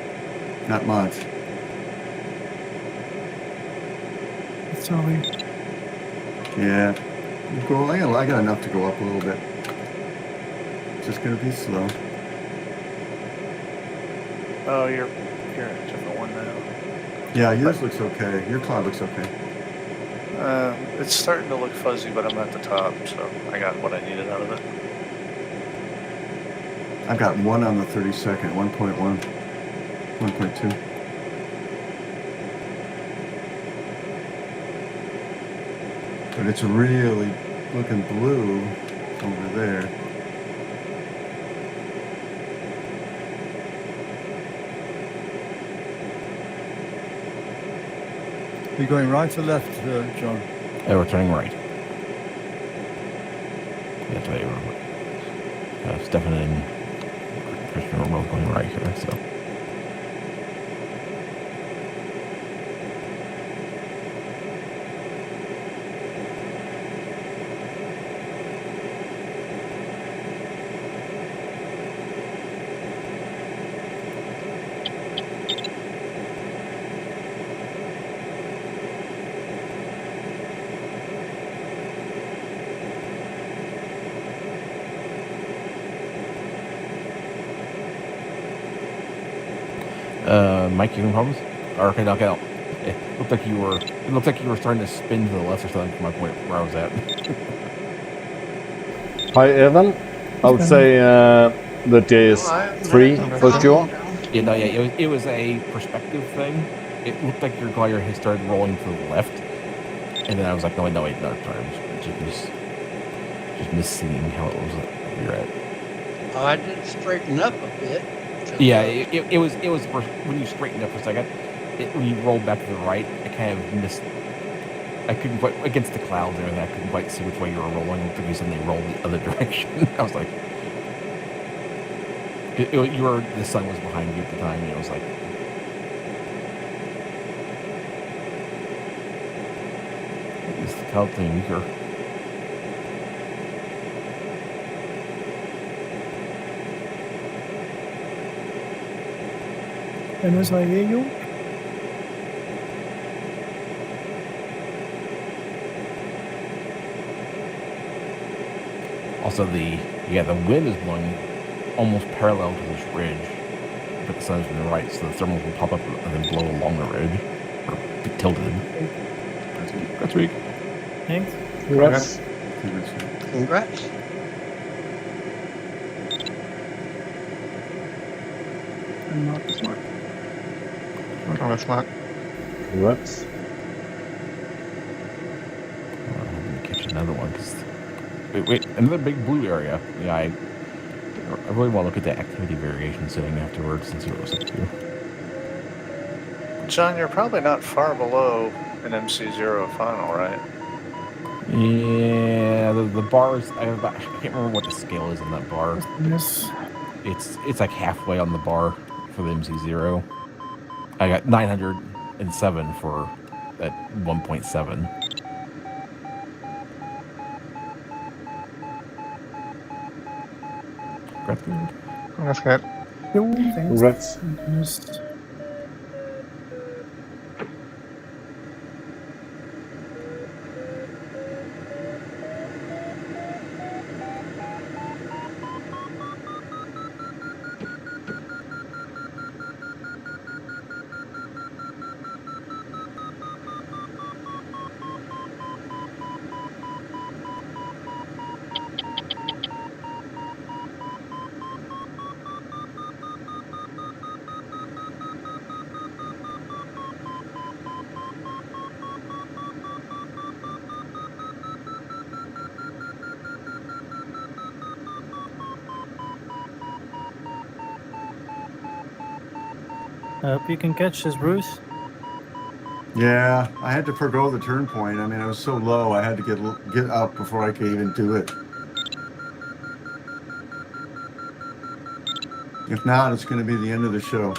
Not much. It's only Yeah. I got enough to go up a little bit. It's just gonna be slow. Oh, you're a different one now. Yeah, yours looks okay. Your cloud looks okay. It's starting to look fuzzy, but I'm at the top, so I got what I needed out of it. I've got one on the 32nd, 1.1, 1.2. But it's really looking blue over there. You're going right or left, John? We're turning right. That's right. Stefan and Christian are both going right here, so. Mike, you can problems? Or okay, okay. It looked like you were. It looked like you were starting to spin to the left or something from my point where I was at. Hi, Evan. I would say that there is 3 for sure. Yeah, no, yeah. It was a perspective thing. It looked like your glider had started rolling to the left, and then I was like, no, wait, sorry, I'm just misseeing how it was where you're at. Oh, I did straighten up a bit. Yeah, it was when you straightened up for a second. When you rolled back to the right, I kind of missed. I couldn't quite against the clouds and everything. I couldn't quite see which way you were rolling. It looked like you suddenly rolled the other direction. I was like, the sun was behind you at the time, and it was like. Is the cloud thing weaker? Dennis, I hear you. Also, the wind is blowing almost parallel to this ridge, but the sun's from the right, so the thermals will pop up and then blow along the ridge, or be tilted. That's weak. Thanks. Congrats. Congrats. And Mark is Mark. Congrats, Mark. Congrats. I'm gonna catch another one. Wait, another big blue area. Yeah, I really want to look at the activity variation setting afterwards and see what it was up to. John, you're probably not far below an MC0 final, right? Yeah, the bars. I can't remember what the scale is on that bar. Yes. It's like halfway on the bar for the MC0. I got 907 for that 1.7. Congrats, Kat. Yo, thanks. Congrats. Dennis. I hope you can catch this, Bruce. Yeah, I had to forgo the turn point. I mean, I was so low, I had to get up before I could even do it. If not, it's going to be the end of the show.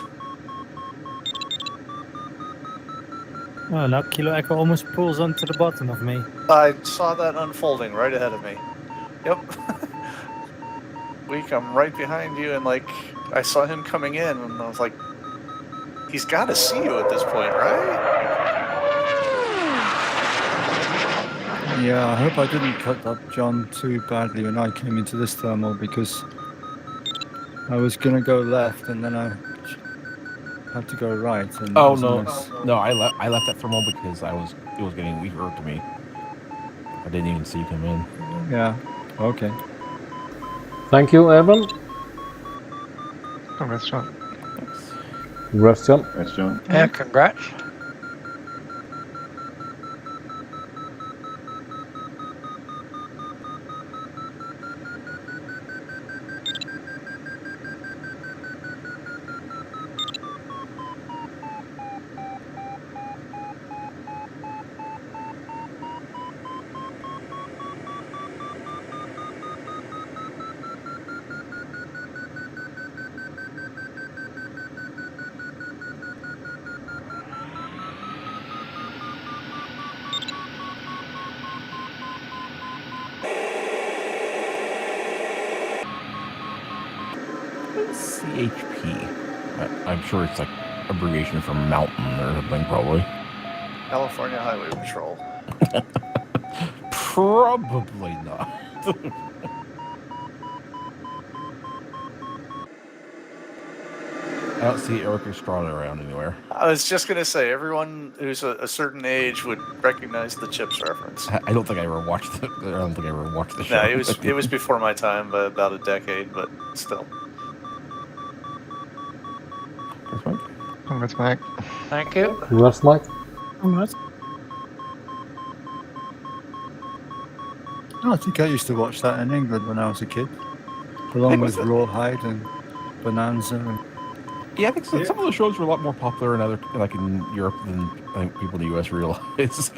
Oh, now Kilo Echo almost pulls onto the bottom of me. I saw that unfolding right ahead of me. Yep. Weak, I'm right behind you, and like, I saw him coming in, and I was like, he's got to see you at this point, right? Yeah, I hope I didn't cut up John too badly when I came into this thermal, because I was going to go left and then I had to go right. And Oh no, I left that thermal because it was getting weaker to me. I didn't even see you come in. Yeah. Okay. Thank you, Evan. Congrats, John. Congrats, John. Congrats, John. Yeah, congrats. CHP. I'm sure it's like abbreviation for mountain or something, probably. California Highway Patrol. Probably not. I don't see Eric Estrada around anywhere. I was just gonna say, everyone who's a certain age would recognize the Chips reference. I don't think I ever watched the. I don't think I ever watched the show. No, it was before my time by about a decade, but still. Congrats, Mike. Thank you. Congrats, Mike. Congrats. Oh, I think I used to watch that in England when I was a kid, along with Rawhide and Bonanza. And... Yeah, I think some of the shows were a lot more popular in in Europe than I think people in the US realize.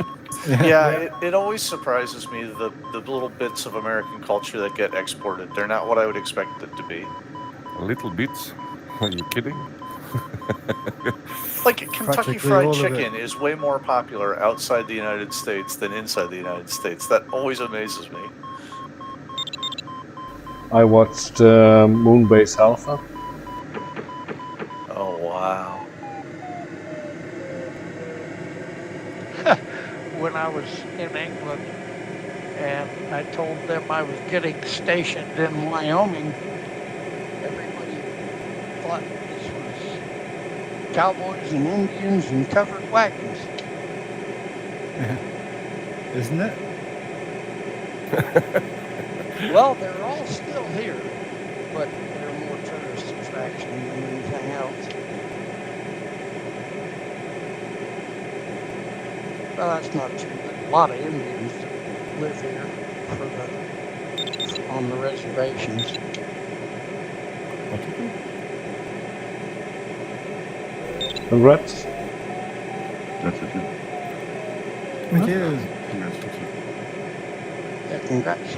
Yeah, it always surprises me the little bits of American culture that get exported. They're not what I would expect it to be. Little bits? Are you kidding? Like Kentucky Practically Fried all of Chicken is way more popular outside the United States than inside the United States. That always amazes me. I watched Moonbase Alpha. Oh, wow. When I was in England and I told them I was getting stationed in Wyoming, everybody thought this was cowboys and Indians and covered wagons. Isn't it? Well, they're all still here, but they're more tourist attraction than anything else. Well, that's not true. There's a lot of Indians that live here on the reservations. Congrats. That's it. Thank you. Yeah, congrats.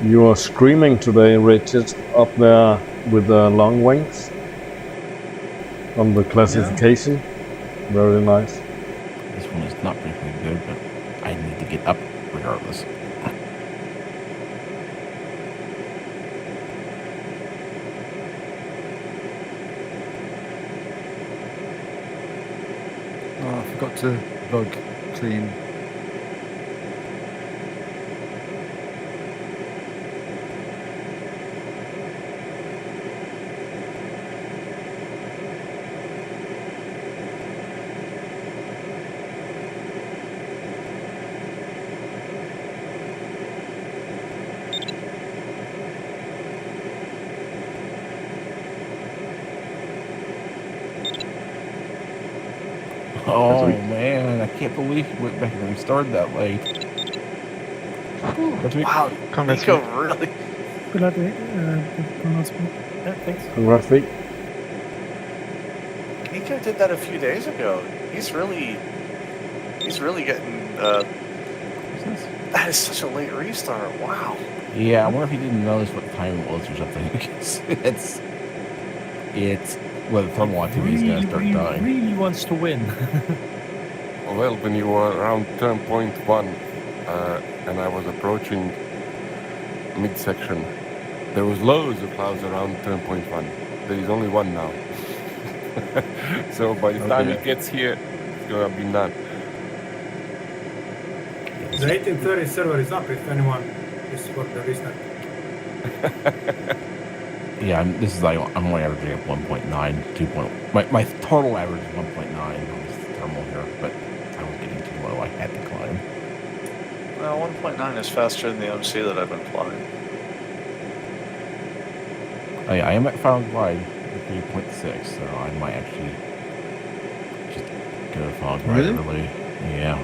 You are screaming today, Richard, up there with the long wings on the classification. Very nice. This one is not particularly good, but I need to get up regardless. Oh, I forgot to bug clean. Oh man, I can't believe you went back and restarted that late. Wow, Congrats, Nico Mike. really. Good luck. Congrats. Yeah, thanks. Congrats, Vic. Nico did that a few days ago. He's really getting. That is such a late restart. Wow. Yeah, I wonder if he didn't notice what time it was or something. it's well, the thermal activity is gonna start dying. Really wants to win. Well, when you were around turn point 1 and I was approaching midsection, there was loads of clouds around turn point 1. There is only one now. So by the time it gets here, it's gonna be none. The 1830 server is up if anyone is for the restart. Yeah, I'm only averaging at 1.9, 2. My total average is 1.9 on this thermal here, but I was getting too low. I had to climb. Well, 1.9 is faster than the MC that I've been flying. Oh yeah, I am at Found Glide at 3.6, so I might actually just go to Found Glide early. Yeah.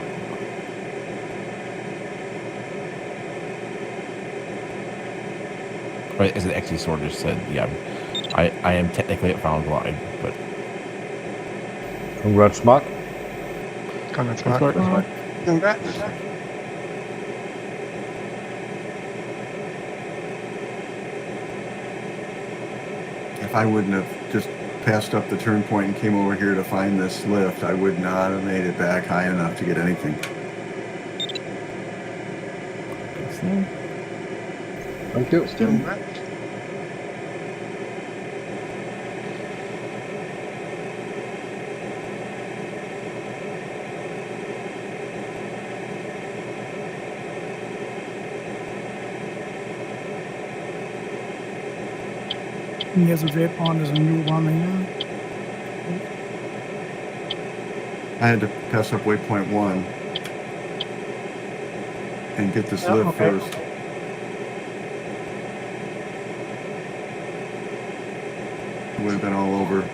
Right, as the XE Sword just said, yeah, I am technically at Found Glide, but... Congrats, Mark. Congrats, Mark. Congrats. If I wouldn't have just passed up the turn point and came over here to find this lift, I would not have made it back high enough to get anything. Thank you. Congrats. Near the waypoint is a new one here. I had to pass up waypoint 1 and get this Yeah, lift okay. first. It would have been all over.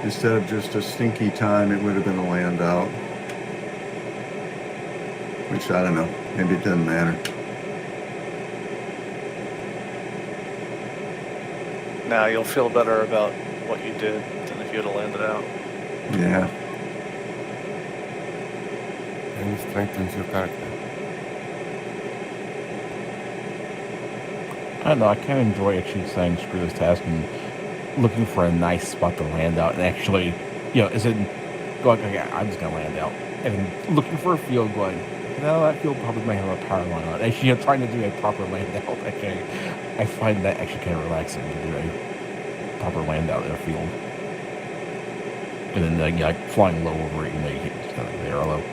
Instead of just a stinky time, it would have been a land out. Which, I don't know, maybe it doesn't matter. Now you'll feel better about what you did than if you had landed out. Yeah. And it strengthens your character. I don't know, I kind of enjoy actually saying screw this task and looking for a nice spot to land out and actually, is it going, okay, I'm just going to land out. And then looking for a field going, no, that field probably might have a power line on it. Actually, trying to do a proper land out. Actually, I find that actually kind of relaxing to do a proper land out in a field. And then, like flying low over it, you get kind of there. Although,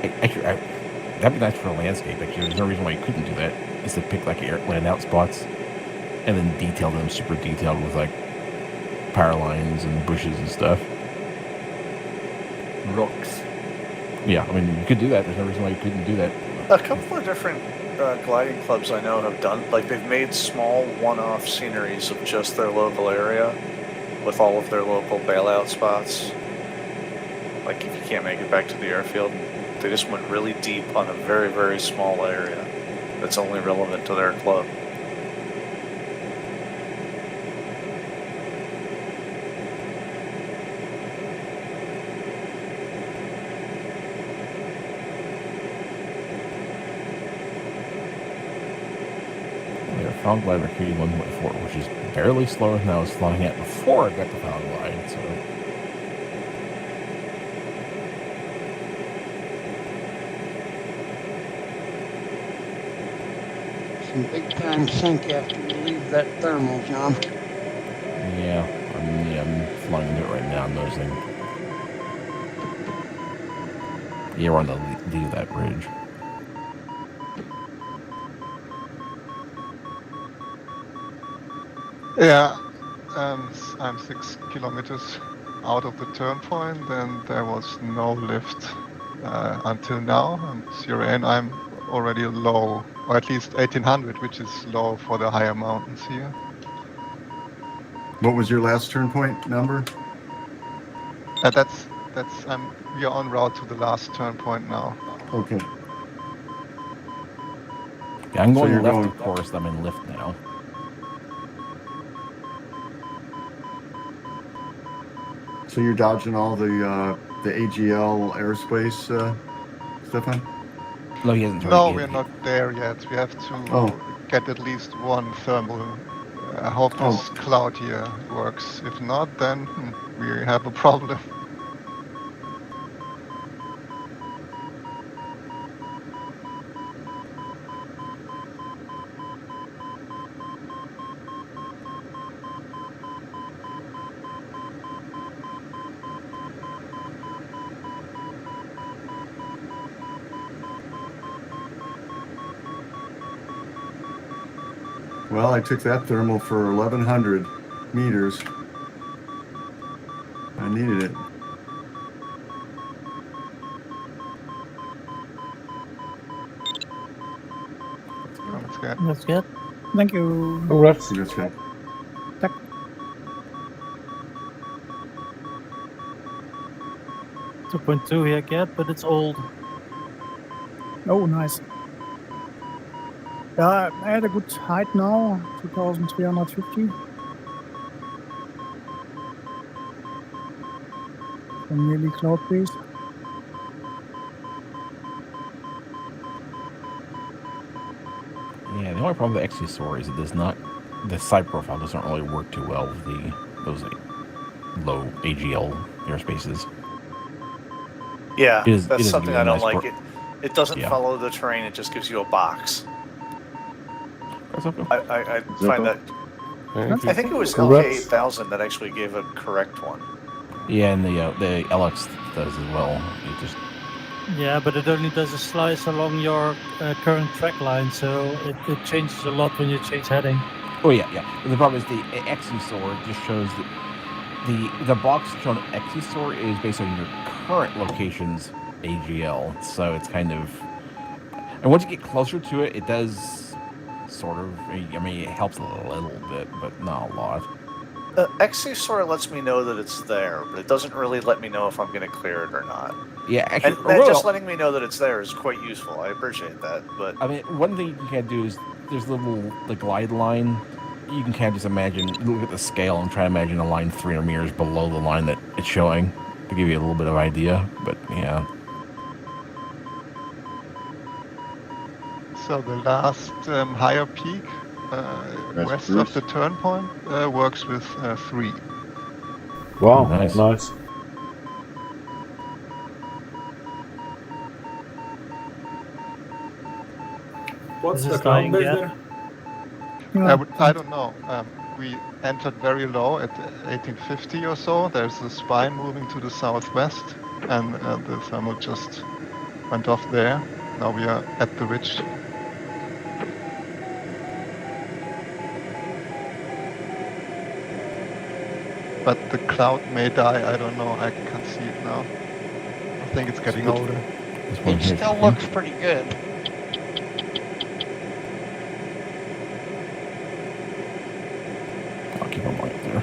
actually, that'd be nice for a landscape. Actually, there's no reason why you couldn't do that. Is to pick like land out spots and then detail them super detailed with like power lines and bushes and stuff. Rocks. Yeah, I mean, you could do that. There's no reason why you couldn't do that. A couple of different gliding clubs I know have done, like they've made small one-off sceneries of just their local area with all of their local bailout spots. Like if you can't make it back to the airfield, they just went really deep on a very, very small area that's only relevant to their club. Found glider created 1.4, which is barely slower than I was flying at before I got the found glide, so. Some big time sink after you leave that thermal, John. Yeah, I'm flying into it right now, I'm noticing. Yeah, we're on the lead of that bridge. Yeah, I'm 6 kilometers out of the turn point, and there was no lift until now. And Surain, I'm already low, or at least 1800, which is low for the higher mountains here. What was your last turn point number? That's we are en route to the last turn point now. Okay. Yeah, I'm So going you're left, going- of course. I'm in lift now. So you're dodging all the AGL airspace, Stefan? No, he hasn't. No, we're not there yet. We have to Oh. get at least one thermal. I hope this cloud here works. If not, then we have a problem. Well, I took that thermal for 1,100 meters. I needed it. That's good. That's good. Thank you. Congrats. That's good. Tak. 2.2 here, Cat, but it's old. Oh, nice. Yeah, I had a good height now, 2,350. I'm nearly cloud base. Yeah, the only problem with the XC is it does not. The side profile doesn't really work too well with those low AGL airspaces. Yeah, It is- that's it is something really I don't nice like. for- It doesn't Yeah. follow the terrain. It just gives you a box. That's okay. I find that. I think it was Congrats. LK8000 that actually gave a correct one. Yeah, and the LX does as well. It just Yeah, but it only does a slice along your current track line, so it changes a lot when you change heading. Oh yeah, yeah. The problem is the Exisor just shows that the box shown Exisor is based on your current location's AGL, so it's kind of. And once you get closer to it, it does sort of. I mean, it helps a little bit, but not a lot. XC sort of lets me know that it's there, but it doesn't really let me know if I'm going to clear it or not. Yeah, actually, and really, just letting me know that it's there is quite useful. I appreciate that. But I mean, one thing you can do is there's a little the glide line. You can kind of just imagine, look at the scale and try to imagine a line 300 meters below the line that it's showing to give you a little bit of idea. But yeah. So the last higher peak west of the turn point works with 3. Wow, nice. What's Is the this cloud dying base yet? there? I don't know. We entered very low at 1850 or so. There's a spine moving to the southwest, and the thermal just went off there. Now we are at the ridge. But the cloud may die. I don't know. I can't see it now. I think it's getting older. It still looks pretty good. I'll keep them right there.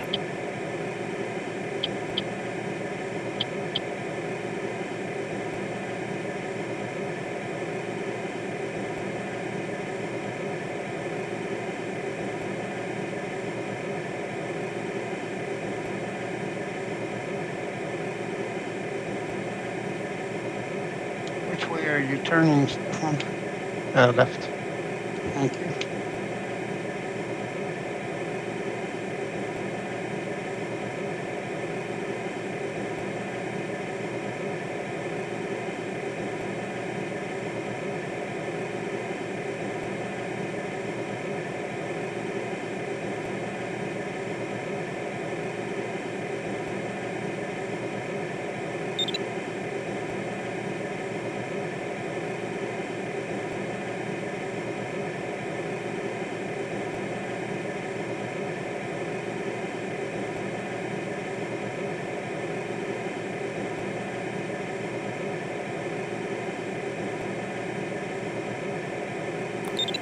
Which way are you turning from? Left. Thank you.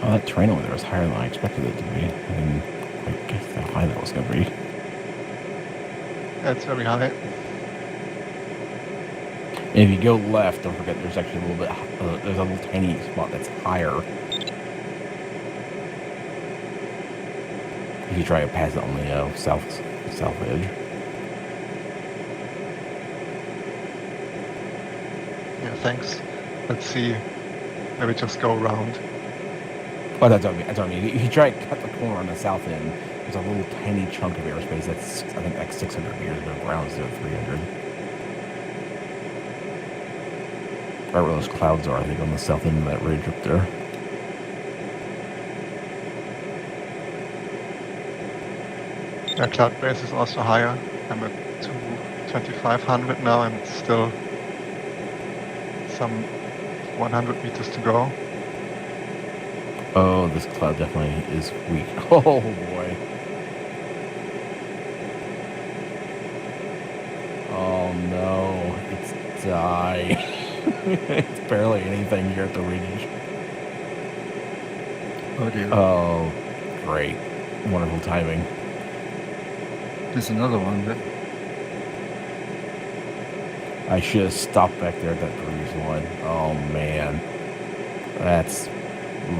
Oh, that terrain over there was higher than I expected it to be. I didn't quite guess how high that was going to be. That's very high. And if you go left, don't forget there's actually a little bit, there's a little tiny spot that's higher. If you try to pass it on the south edge. Yeah, thanks. Let's see. Maybe just go around. Oh, that's what I mean. If you try to cut the corner on the south end, there's a little tiny chunk of airspace that's, I think, like 600 meters above ground instead of 300. Right where those clouds are, I think, on the south end of that ridge up there. Yeah, cloud base is also higher. I'm at 2,500 now, and it's still some 100 meters to go. Oh, this cloud definitely is weak. Oh, boy. Oh, no. It's dying. It's barely anything here at the ridge. Oh, dear. Oh, great. Wonderful timing. There's another one there. I should have stopped back there at that previous one. Oh, man. That's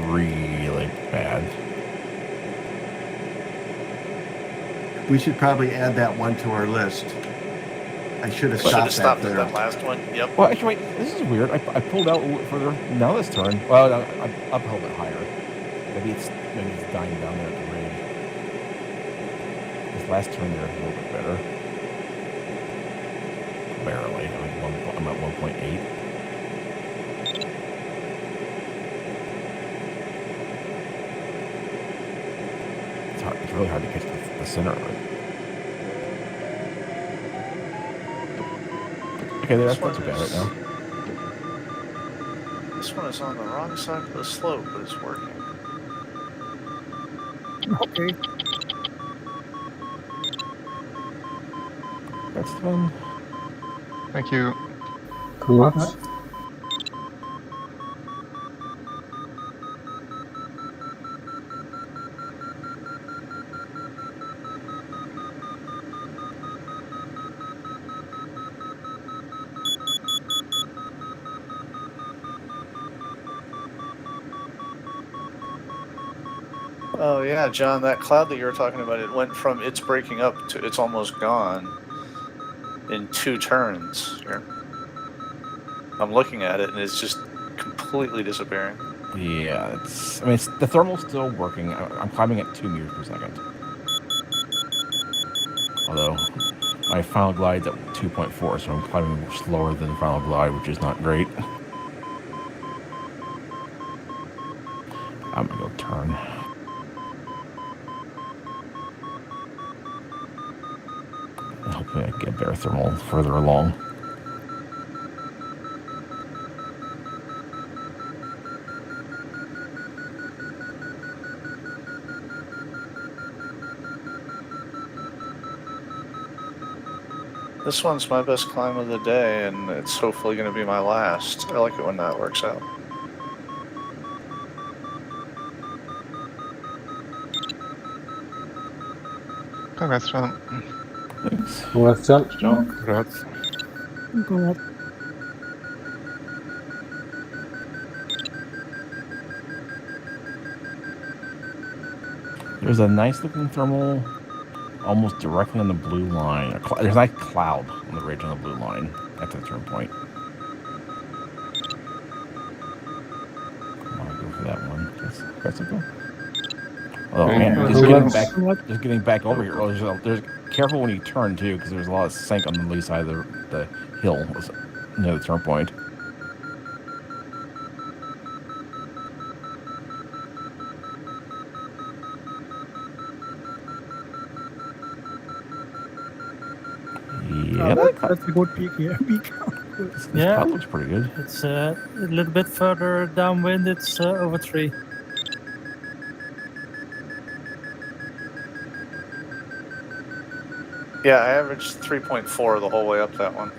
really bad. We should probably add that one to our list. I should have should have stopped stopped at there. that last one. Yep. Well, actually, wait. This is weird. I pulled out a little bit further. Now this turn. Well, no, I'm up a little bit higher. Maybe it's dying down there at the ridge. This last turn there is a little bit better. Barely. I'm at 1.8. It's really hard to catch the center of it. Okay, that's not too bad right now. This one is on the wrong side of the slope, but it's working. Okay. That's fun. Thank you. Congrats. Oh yeah, John, that cloud that you were talking about, it went from it's breaking up to it's almost gone in 2 turns here. I'm looking at it and it's just completely disappearing. Yeah, it's. I mean, the thermal's still working. I'm climbing at 2 meters per second. Although my final glide's at 2.4, so I'm climbing slower than the final glide, which is not great. I'm gonna go turn. And hopefully I can get better thermal further along. This one's my best climb of the day, and it's hopefully going to be my last. I like it when that works out. Congrats, John. Thanks. Congrats, John. Congrats. Go up. There's a nice looking thermal almost directly on the blue line. There's a nice cloud on the ridge on the blue line at the turn point. I want to go for that one. That's okay. Oh man, just getting back over here. Oh, there's careful when you turn too, because there's a lot of sink on the lee side of the hill near the turn point. Yeah, That's a good peak here. Peak. this Yeah. cloud looks pretty good. It's a little bit further downwind. It's over 3. Yeah, I averaged 3.4 the whole way up that one.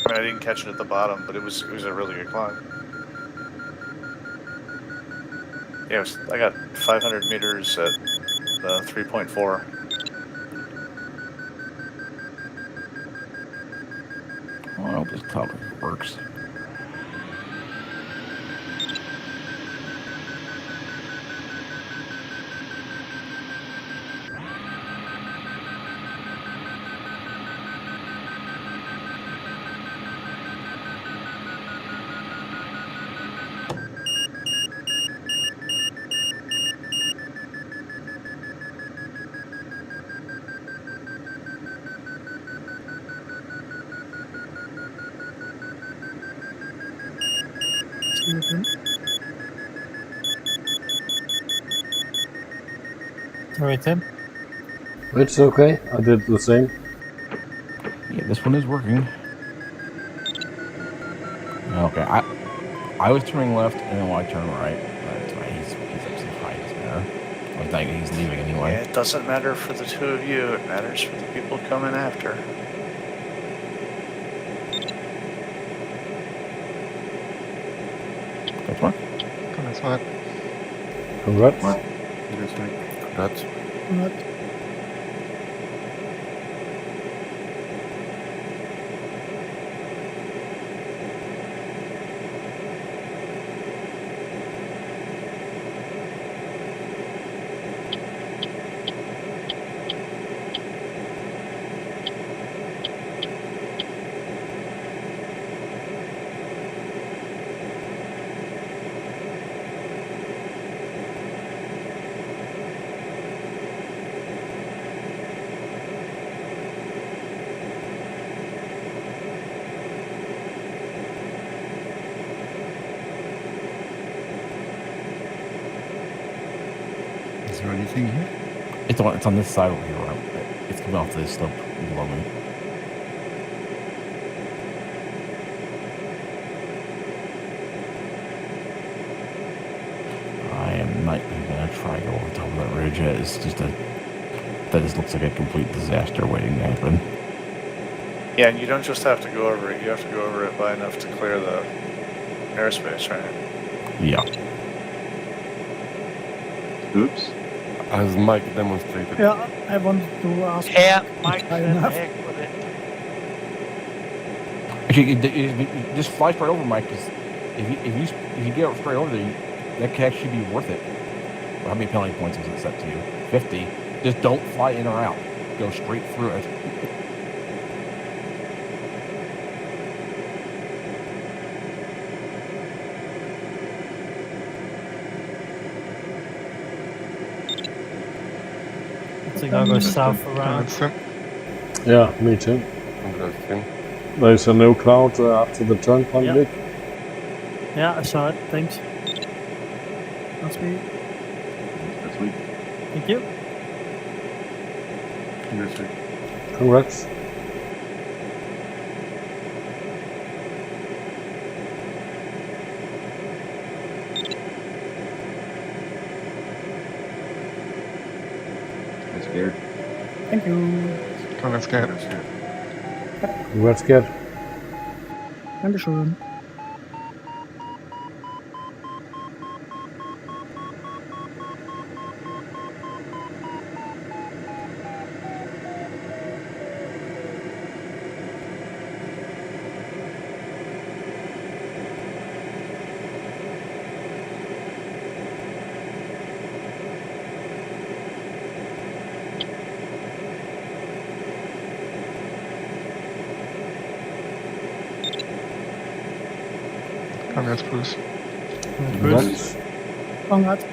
I mean, I didn't catch it at the bottom, but it was a really good climb. Yeah, I got 500 meters at 3.4. Oh, I hope this cloud works. Sorry, Tim. It's okay. I did the same. Yeah, this one is working. Okay, I was turning left, and then I turned right. That's right. He's up so high. Doesn't matter. I was thinking he's leaving anyway. Yeah, it doesn't matter for the 2 of you. It matters for the people coming after. That's one. Congrats, Mark. Congrats. Congrats. Is there anything here? It's on this side over here. It's coming off this slope below me. I am not even gonna try to go over the top of that ridge. It's just that just looks like a complete disaster waiting to happen. Yeah, and you don't just have to go over it. You have to go over it by enough to clear the airspace, right? Yeah. Oops. As Mike demonstrated. Yeah, I wanted to ask. Yeah, Mike High said enough. heck with it. Actually, you just fly straight over, Mike. Because if you get straight over there, that could actually be worth it. Well, how many penalty points is it set to you? 50. Just don't fly in or out. Go straight through it. I think I'll go south around. Yeah, me too. Congrats, Tim. There's a no cloud after the turn point, Yep. Dick. Yeah, I saw it. Thanks. That's me. That's sweet. Thank you. Congrats. I'm scared. Thank you. Congrats, Gerd. Congrats, Gerd. Dankeschön. Congrats, Bruce. Congrats. Congrats.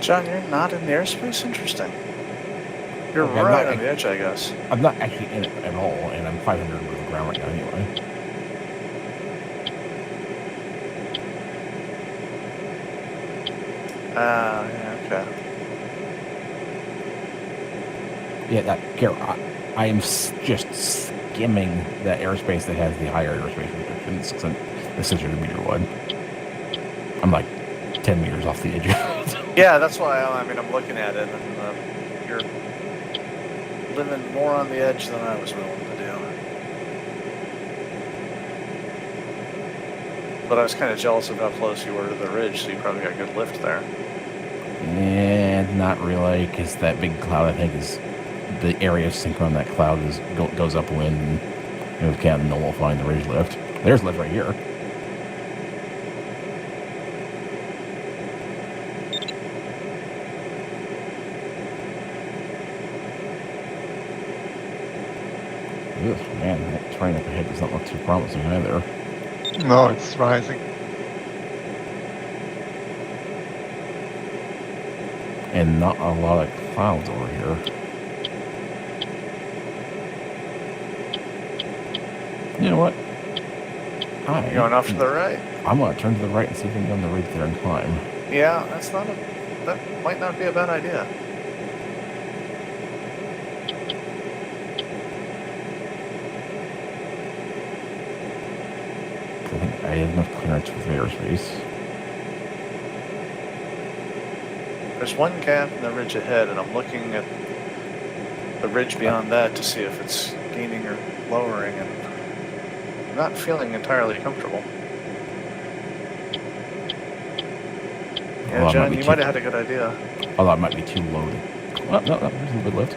John, you're not in the airspace? Interesting. You're Okay, right on the edge, I guess. I'm not actually in it at all, and I'm 500 over the ground right now anyway. Yeah, okay. Yeah, Carol, I am just skimming that airspace that has the higher airspace restrictions, the 600 meter one. I'm like 10 meters off the edge of it. Yeah, that's why I'm looking at it, and you're living more on the edge than I was willing to do. But I was kind of jealous of how close you were to the ridge, so you probably got good lift there. And not really, because that big cloud, I think, is the area of sync on that cloud goes upwind, and we can't nullify the ridge lift. There's lift right here. Ugh, man, that terrain up ahead does not look too promising either. No, it's rising. And not a lot of clouds over here. You know what? You going off to the right? I'm going to turn to the right and see if we can go on the ridge there and climb. Yeah, that might not be a bad idea. I think I have enough clearance with airspace. There's one gap in the ridge ahead, and I'm looking at the ridge beyond that to see if it's gaining or lowering, and I'm not feeling entirely comfortable. Yeah, John, you might have had a good idea. Although I might be too loaded. Oh, no, there's a little bit lift.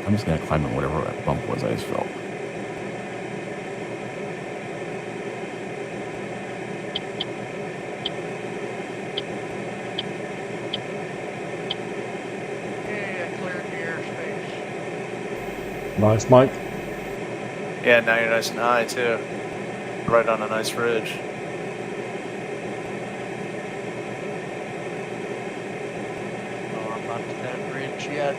I'm just going to climb in whatever that bump was I just felt. Yeah, cleared the airspace. Nice, Mike. Yeah, now you're nice and high too. Right on a nice ridge. Oh, I'm not to that ridge yet.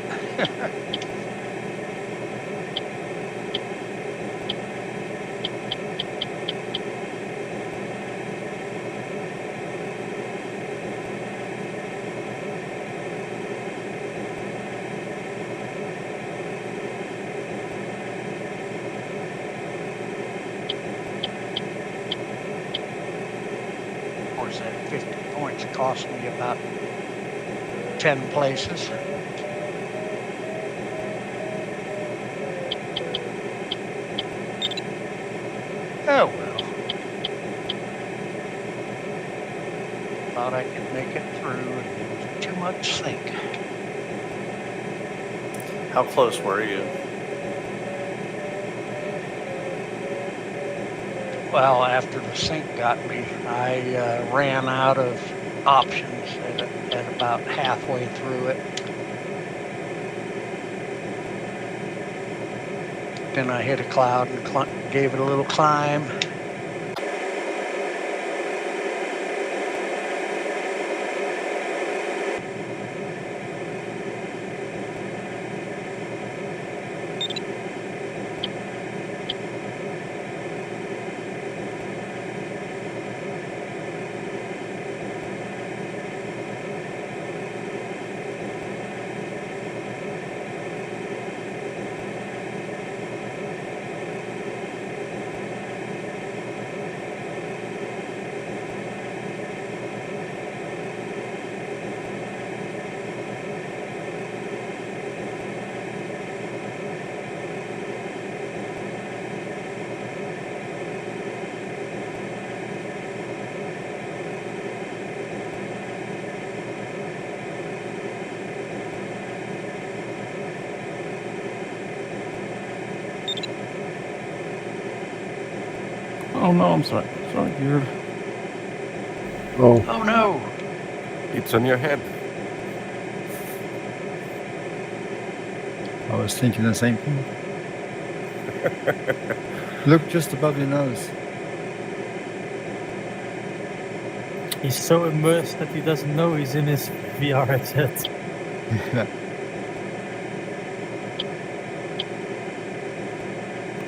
Of course, that 50 points cost me about 10 places. Oh well. Thought I could make it through and there was too much sink. How close were you? Well, after the sink got me, I ran out of options at about halfway through it. Then I hit a cloud and gave it a little climb. Oh no, I'm sorry. Sorry, Geared. Oh. Oh no! It's on your head. I was thinking the same thing. Look just above your nose. He's so immersed that he doesn't know he's in his VR headset.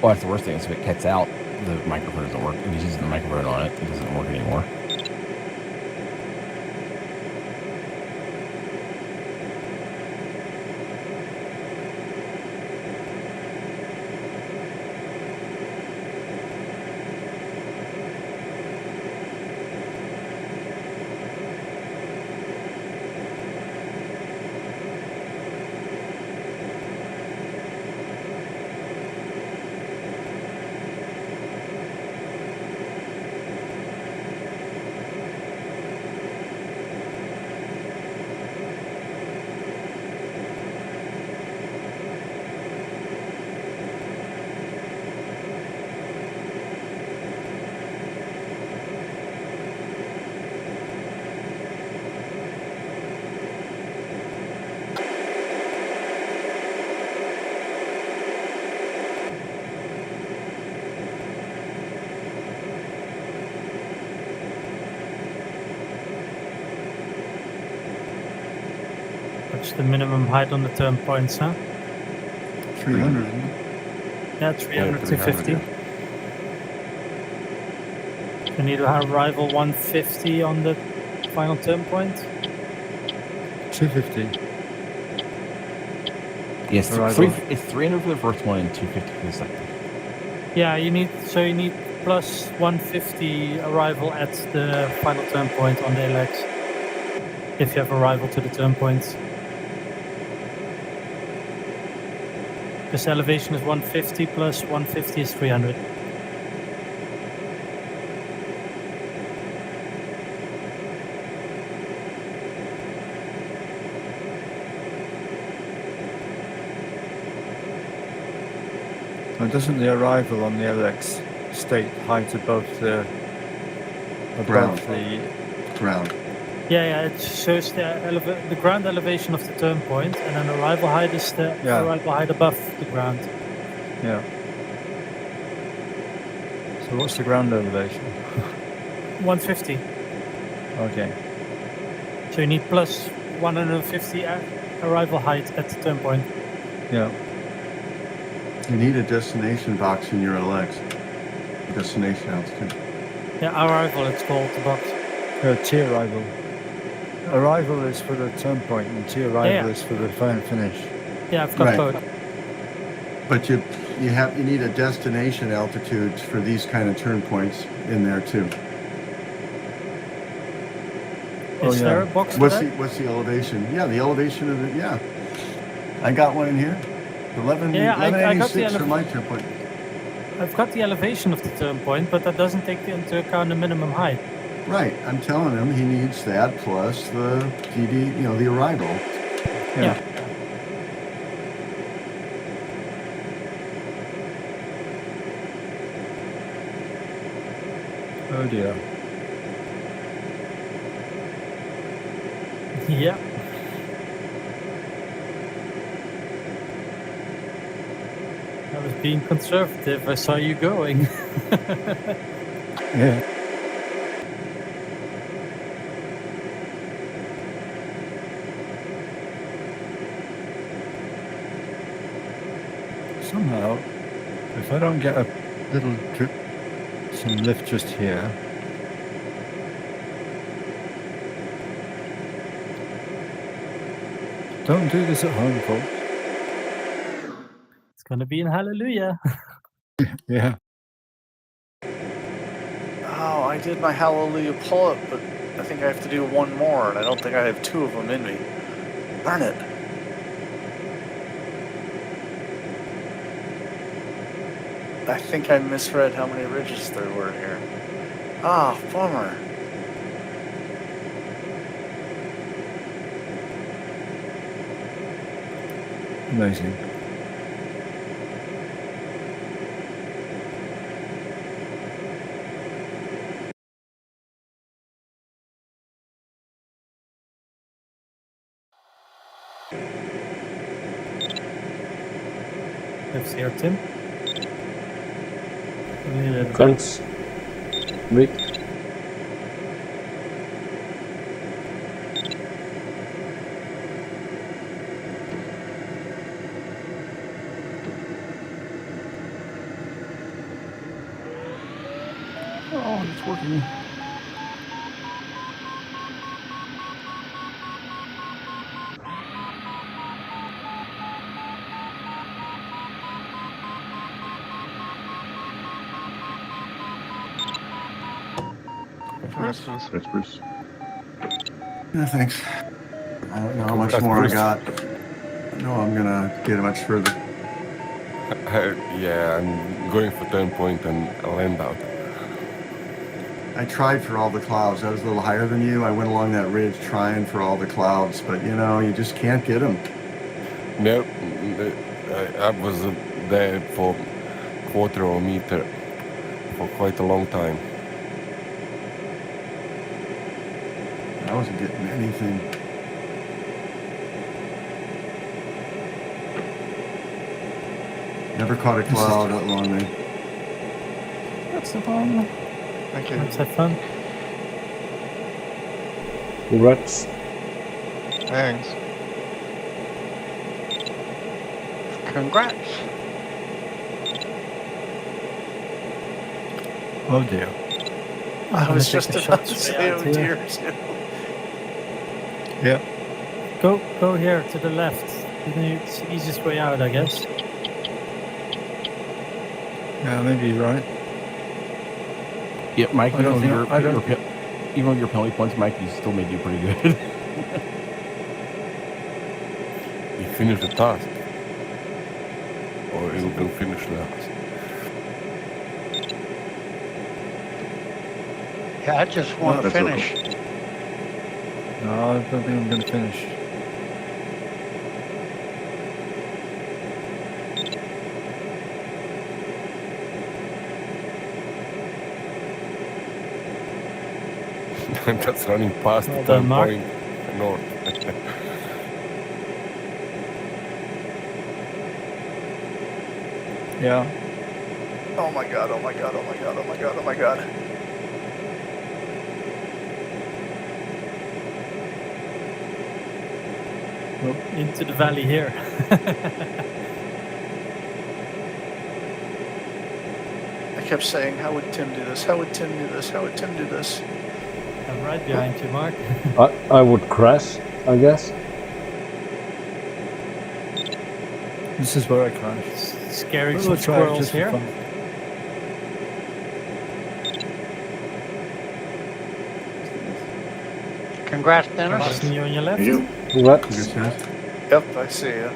Well, that's the worst thing is if it cuts out, the microphone doesn't work. If he's using the microphone on it, it doesn't work anymore. What's the minimum height on the turn points, huh? 300, isn't it? Yeah, 300 to 50. yeah. You need to arrival 150 on the final turn point. 250. Yes, Arrival. it's 300 for the first one and 250 for the second. Yeah, you need plus 150 arrival at the final turn point on the LX. If you have arrival to the turn points. This elevation is 150 plus 150 is 300. and doesn't the arrival on the LX state height above the Ground. the Ground. Yeah, it shows the ground elevation of the turn point, and then arrival height is the Yeah. arrival height above the ground. yeah. So what's the ground elevation? 150. Okay. So you need plus 150 arrival height at the turn point. Yeah. You need a destination box in your LX. Destination altitude. Yeah, arrival it's called, the box. T arrival. Arrival is for the turn point, and T arrival is for the final finish. Yeah, I've got Right. both. But you need a destination altitude for these kind of turn points in there too. Is there a box for that? What's the elevation? Yeah, the elevation of the I got one in here. 1186 for my turn point. I've got the elevation of the turn point, but that doesn't take into account the minimum height. Right. I'm telling him he needs that plus the GD, the arrival. Yeah. Oh dear. Yeah. I was being conservative. I saw you going. Yeah. Somehow, if I don't get a little drip, some lift just here. Don't do this at home, folks. It's gonna be in hallelujah. Yeah. Oh, I did my hallelujah pull-up, but I think I have to do one more, and I don't think I have two of them in me. Darn it. I think I misread how many ridges there were here. Ah, bummer. Amazing. Let's hear Tim. Thanks, Vic. Oh, it's working. Yes, Bruce. That's Bruce. No, thanks. I don't know how much more I got. No, I'm gonna get much further. Yeah, I'm going for turn point and a land out. I tried for all the clouds. I was a little higher than you. I went along that ridge trying for all the clouds, but you just can't get them. No, I was there for quarter of a meter for quite a long time. I wasn't getting anything. Never caught a cloud that long, man. That's the fun. Thank you. Let's have fun. Congrats. Thanks. Congrats. Oh dear. I was just take a about shot to straight say, out oh here. dear, too. Yeah. Go here to the left. It's the easiest way out, I guess. Yeah, maybe you're right. Yeah, Mike, I don't know. even with your penalty points, Mike, you still made you pretty good. You finish the task. Or you will finish the task. Yeah, I just want to That's okay. finish. No, I don't think I'm going to finish. I'm just running past Well the done, turn Mark. point north. Yeah. Oh my god, oh my god, oh my god, oh my god, oh my god. Into the valley here. I kept saying, how would Tim do this? How would Tim do this? How would Tim do this? I'm right behind you, Mark. I would crash, I guess. This is where I crashed. Scaring We'll some try it squirrels just for here. fun. Congrats, Dennis. Passing you on your left. Congrats. Yep, I see you.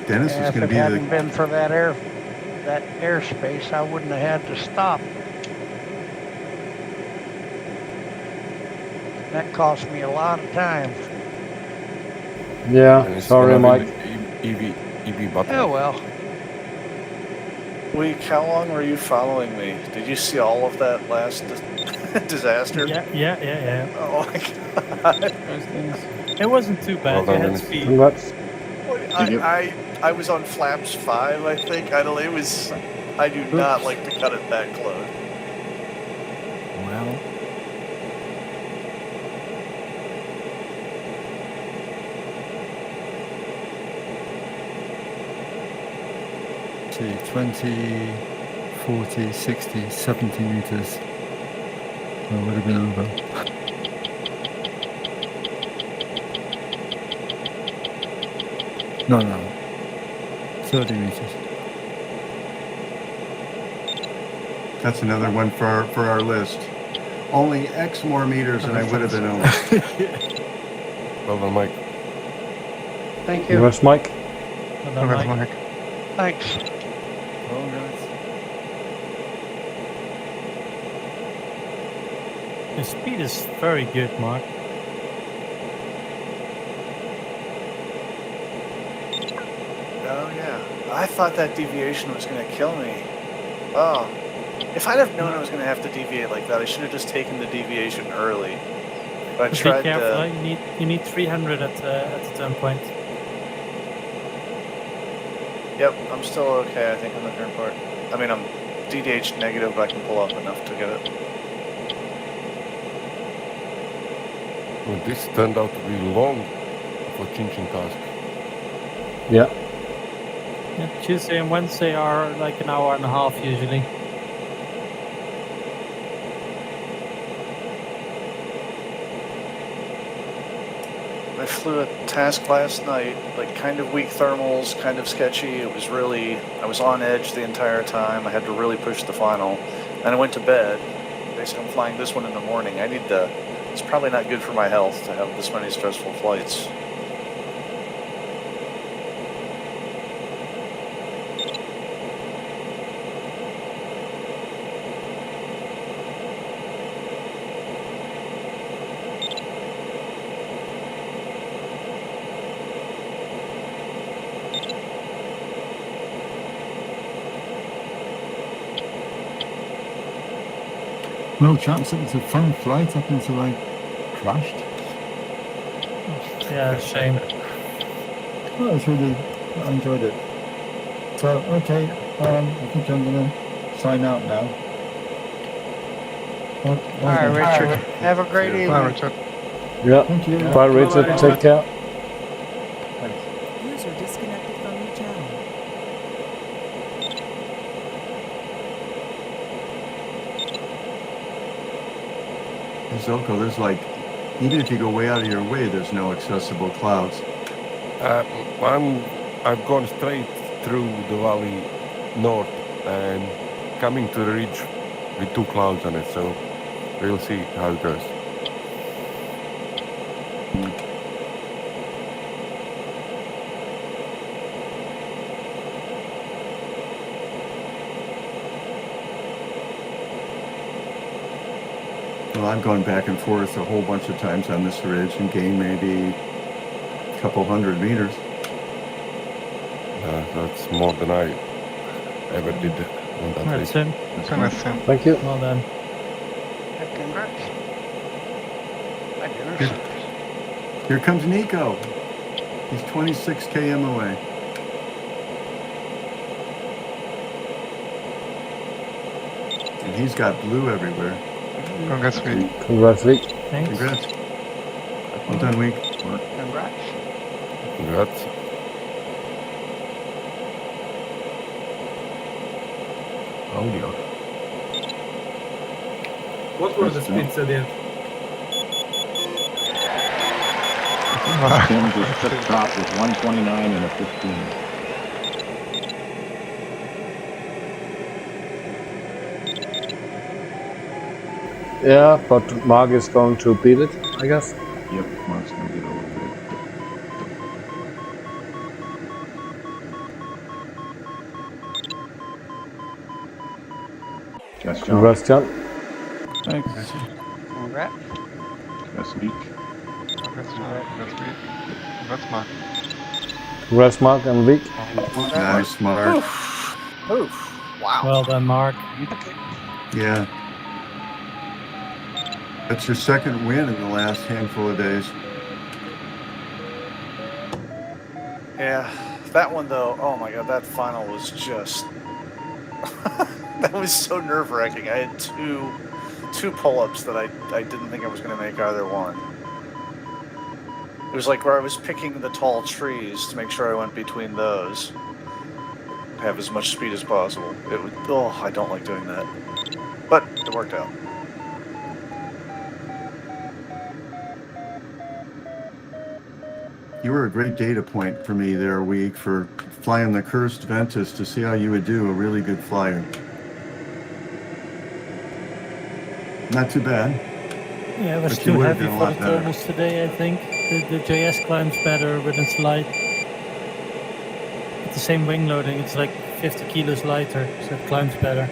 Dennis Yeah, is if going it to be hadn't the. been for that airspace, I wouldn't have had to stop. That cost me a lot of time. Yeah, And it's sorry, gonna Mike. be EV button. Oh well. Week, how long were you following me? Did you see all of that last disaster? Yeah. Oh my god. It wasn't too bad. Well You done, had speed. Congrats. I was on flaps 5, I think. I don't. It was. I do not like to cut it that close. Well. See, 20, 40, 60, 70 meters. I would have been over. No, 30 meters. That's another one for our list. Only X more meters than I would have been over. Well done, Mike. Thank you. Congrats, Mike. Well done, Mike. Thanks. Oh, guys. The speed is very good, Mark. Oh yeah. I thought that deviation was going to kill me. Oh. If I'd have known I was going to have to deviate like that, I should have just taken the deviation early. But I Be tried careful. to. You need 300 at the turn point. Yep, I'm still okay, I think, on the turn part. I mean, I'm DDH negative, but I can pull up enough to get it. Well, this turned out to be long for Tchin Tchin task. Yeah. Yeah, Tuesday and Wednesday are like an hour and a half usually. I flew a task last night, like kind of weak thermals, kind of sketchy. It was really, I was on edge the entire time. I had to really push the final. Then I went to bed. Basically, I'm flying this one in the morning. I need to, it's probably not good for my health to have this many stressful flights. Well, chaps, it was a fun flight up until I crashed. Yeah, shame. Well, it was really, I enjoyed it. So, okay, I think I'm going to sign out now. All right, Richard. Have a great evening. Bye, Richard. Yeah. Thank you. Bye, Richard. Bye-bye. Take care. User disconnected from your channel. Zilko, there's like, even if you go way out of your way, there's no accessible clouds. I've gone straight through the valley north and coming to the ridge with 2 clouds on it, so we'll see how it goes. Well, I've gone back and forth a whole bunch of times on this ridge and gained maybe a couple hundred meters. That's more than I ever did on that That's race. him. Congrats, Tim. Thank you. Well done. Congrats. My dinner's Here, here comes Nico. He's 26 km away. And he's got blue everywhere. Congrats, Reed. Congrats, Vic. Thanks. Congrats. Well done, Week. Congrats. Congrats. Oh dear. What were the speeds at the end? Tim just took top with 129 and a 15. Yeah, but Mark is going to beat it, I guess. Yep, Mark's gonna get over it. That's John. Congrats, John. Thanks. Congrats. That's Vic. Congrats, John. Congrats, Reed. Congrats, Mark. Congrats, Mark and Vic. Nice, Mark. Oof. Wow. Well done, Mark. Yeah. That's your second win in the last handful of days. Yeah, that one though. Oh my god, that final was just. That was so nerve-wracking. I had two pull-ups that I didn't think I was going to make either one. It was like where I was picking the tall trees to make sure I went between those. Have as much speed as possible. It would. Oh, I don't like doing that. But it worked out. You were a great data point for me there, Week, for flying the cursed Ventus to see how you would do. A really good flyer. Not too bad. Yeah, it was But you too would've heavy been a for the lot better. thermals today, I think. The JS climbs better when it's light. With the same wing loading, it's like 50 kilos lighter, so it climbs better.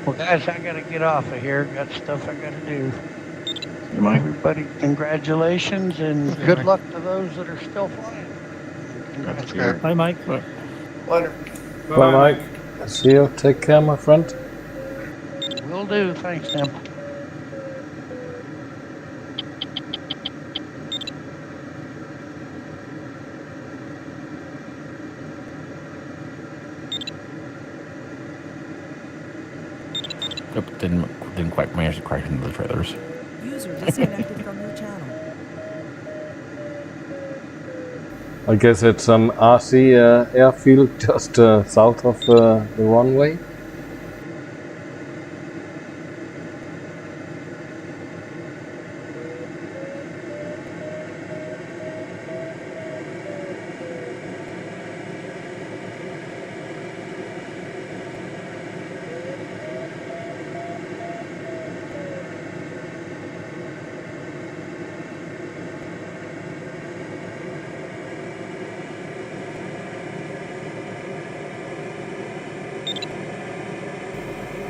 Well, guys, I gotta get off of here. Got stuff I gotta do. You Mike? Everybody, congratulations and good luck to those that are still flying. That's good. Bye, Mike. Later. Bye, Mike. See you. Take care, my friend. Will do. Thanks, Tim. Yep, didn't quite manage to crash into the trailers. User disconnected from your channel. I guess it's an RC airfield just south of the runway.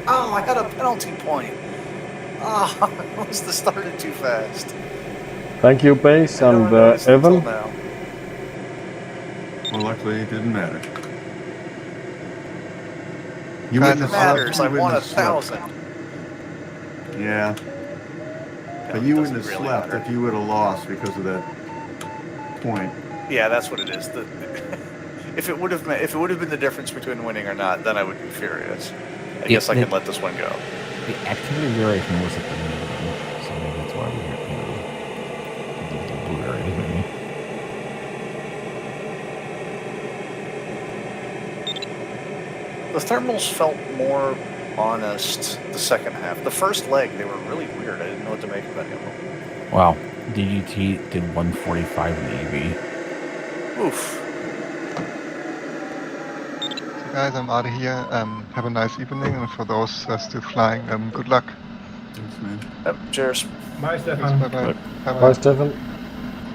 Oh, I had a penalty point. Oh, I must have started too fast. Thank you, Base and Evan. Now. Well, luckily it didn't matter. You Guys, wouldn't It have matters. slept, I you won wouldn't have slept. 1,000. Yeah, No, but you it wouldn't have doesn't really slept matter. if you would have lost because of that point. Yeah, that's what it is. If it would have been the difference between winning or not, then I would be furious. I guess I can let this one go. The activity duration was at the minimum, so maybe that's why we had the blue area, maybe. The thermals felt more honest the second half. The first leg, they were really weird. I didn't know what to make of any of them. Wow, DDT did 145 in the EV. Oof. So guys, I'm out of here. Have a nice evening, and for those still flying, good luck. Thanks, man. Yep, cheers. Bye, Yes, Stefan. bye-bye. Bye, Bye-bye. Stefan.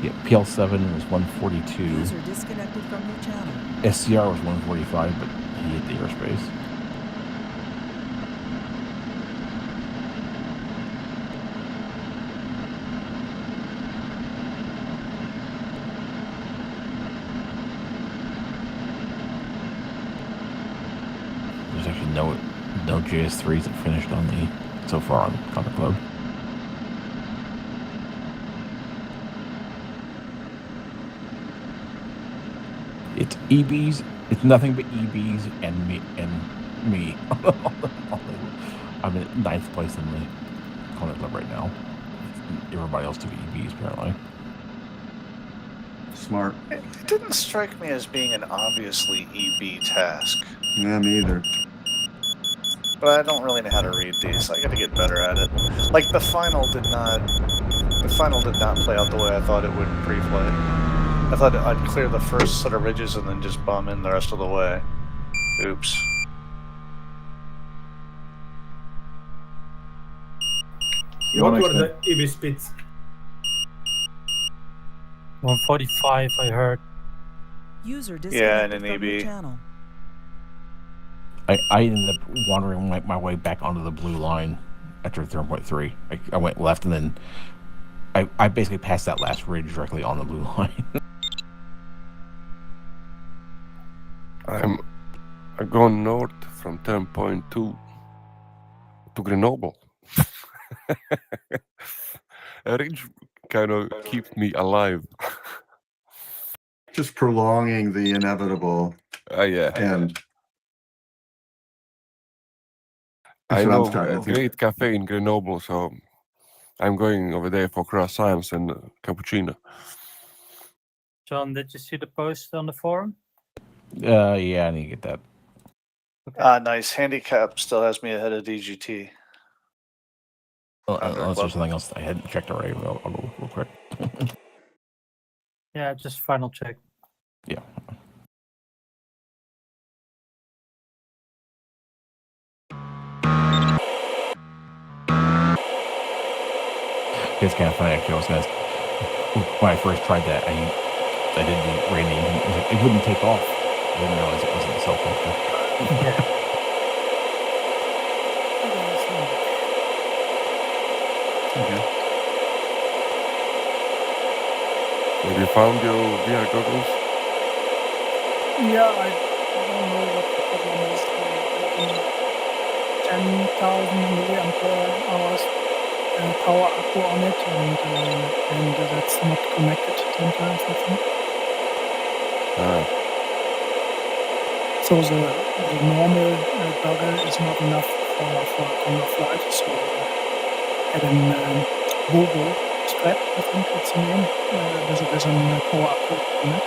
Yeah, PL7 was 142. User disconnected from your channel. SCR was 145, but he hit the airspace. JS3s that finished on so far on Condor Club. It's EBs. It's nothing but EBs and me. I'm in 9th place in the Condor Club right now. Everybody else took EBs apparently. Smart. It didn't strike me as being an obviously EB task. Yeah, me either. But I don't really know how to read these. I got to get better at it. Like the final did not play out the way I thought it would pre-play. I thought I'd clear the first set of ridges and then just bomb in the rest of the way. Oops. What were the EV speeds? 145, I heard. User Yeah, and disconnected an from your EB. channel. I ended up wandering my way back onto the blue line after 3.3. I went left and then I basically passed that last ridge directly on the blue line. I'm going north from turn point 2 to Grenoble. A ridge kind of keeps me alive. Just prolonging the inevitable Yeah. end. I That's what I'm know starting a to think. great cafe in Grenoble, so I'm going over there for croissants and cappuccino. John, did you see the post on the forum? Yeah, I need to get that. Nice. Handicap still has me ahead of DGT. Unless there's something else I hadn't checked already. I'll go real quick. Yeah, just final check. Yeah. It's kind of funny actually. I was gonna, when I first tried that, I did the rating. It wouldn't take off. I didn't realize it wasn't a self-filter. Have you found your VR goggles? Yeah, I don't know what the problem is. 10,000 milliampere hours power accu on it, and that's not connected sometimes, I think. So the normal goggle is not enough for Condor flight. So I had a Bobo strap, I think it's the name, with a power accu on it.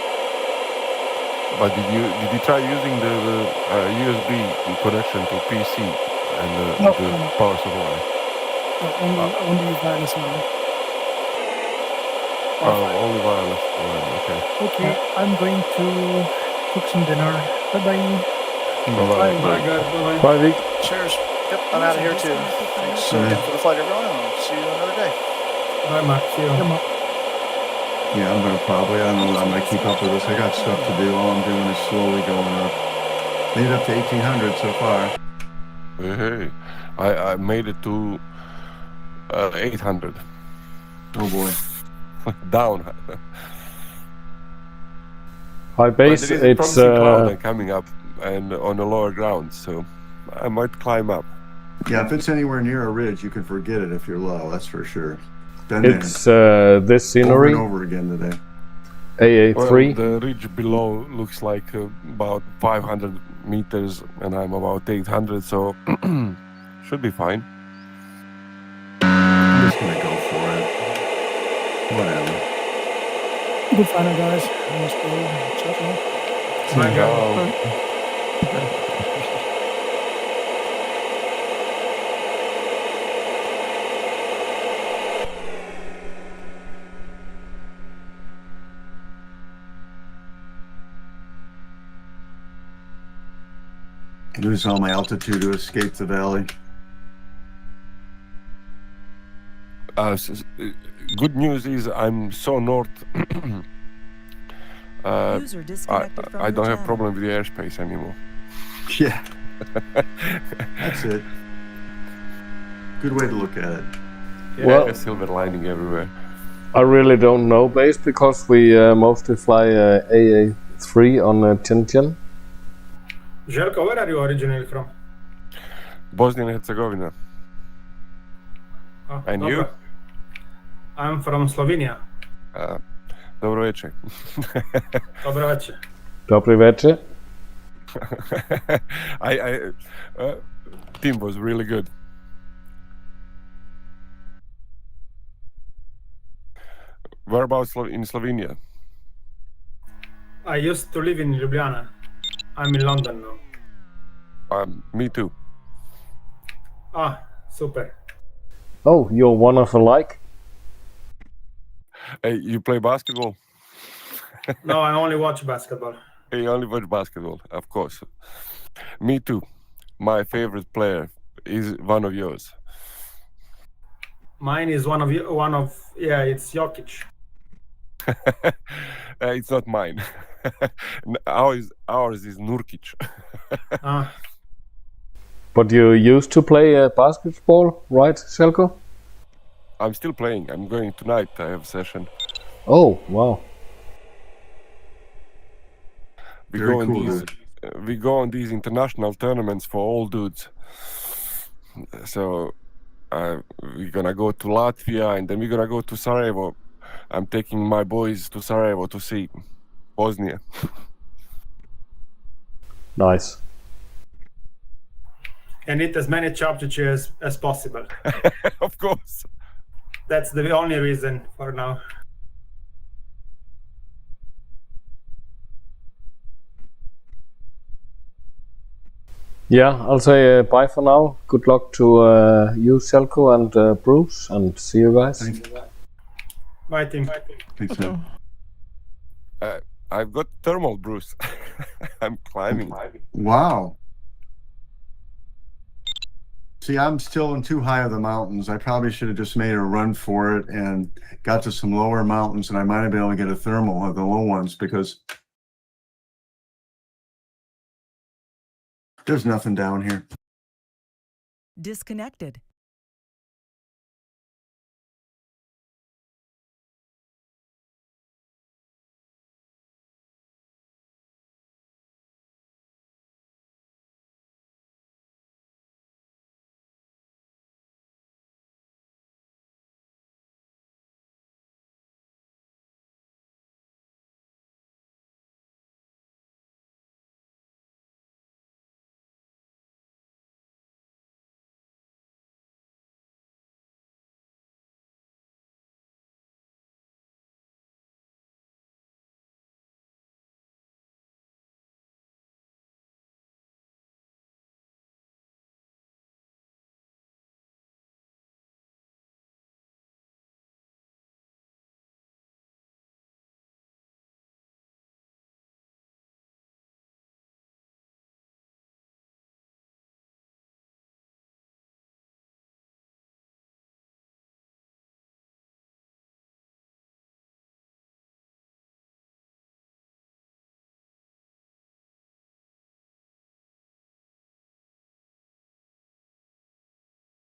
But did you try using the USB connection to PC and No, the no. power supply? No, only wireless one. Only wireless. Okay. Okay, I'm going to cook some dinner. Bye-bye. Bye-bye. Bye, Vic. Cheers. Yep, I'm out of here too. Thanks again for the flight, everyone. I'll see you another day. Bye, Mark. See you. Yeah, I'm gonna probably, I don't know, I'm gonna keep up with this. I got stuff to do. All I'm doing is slowly going up. Made it up to 1800 so far. Hey, I made it to 800. Oh boy. Down. Hi, base. But there is a It's promising cloud coming up and on the lower ground, so I might climb up. Yeah, if it's anywhere near a ridge, you can forget it if you're low. That's for sure. Been it's there. this scenery. Over and over again today. AA3. Well, the ridge below looks like about 500 meters, and I'm about 800, so should be fine. I'm just gonna go for it. Whatever. Good final, guys. Nice play. Ciao, ciao. Bye, guys. Lose all my altitude to escape the valley. Good news is I'm so north. User disconnected from I your don't have channel. problem with the airspace anymore. Yeah. That's it. Good way to look at it. Yeah, Well- a silver lining everywhere. I really don't know, base, because we mostly fly AA3 on Tchin Tchin. Željko, where are you originally from? Bosnia and Herzegovina. Oh, And you? I'm from Slovenia. Dobro večer. Dobro večer. Dobry večer. Team was really good. Whereabouts in Slovenia? I used to live in Ljubljana. I'm in London now. Me too. Ah, super. Oh, you're one of alike? Hey, you play basketball? No, I only watch basketball. You only watch basketball, of course. Me too. My favorite player is one of yours. Mine is one of it's Jokic. It's not mine. Ours is Nurkic. But you used to play basketball, right, Selko? I'm still playing. I'm going tonight. I have a session. Oh, wow. We Very go on cool, these. We go on these international tournaments for all dudes. So we're gonna go to Latvia and then we're gonna go to Sarajevo. I'm taking my boys to Sarajevo to see Bosnia. Nice. And eat as many chapter as possible. Of course. That's the only reason for now. Yeah, I'll say bye for now. Good luck to you, Selko, and Bruce, and see you guys. Thanks. Bye, team. Thanks, man. I've got thermal, Bruce. I'm climbing. Wow. See, I'm still in too high of the mountains. I probably should have just made a run for it and got to some lower mountains, and I might have been able to get a thermal of the low ones because there's nothing down here. Disconnected.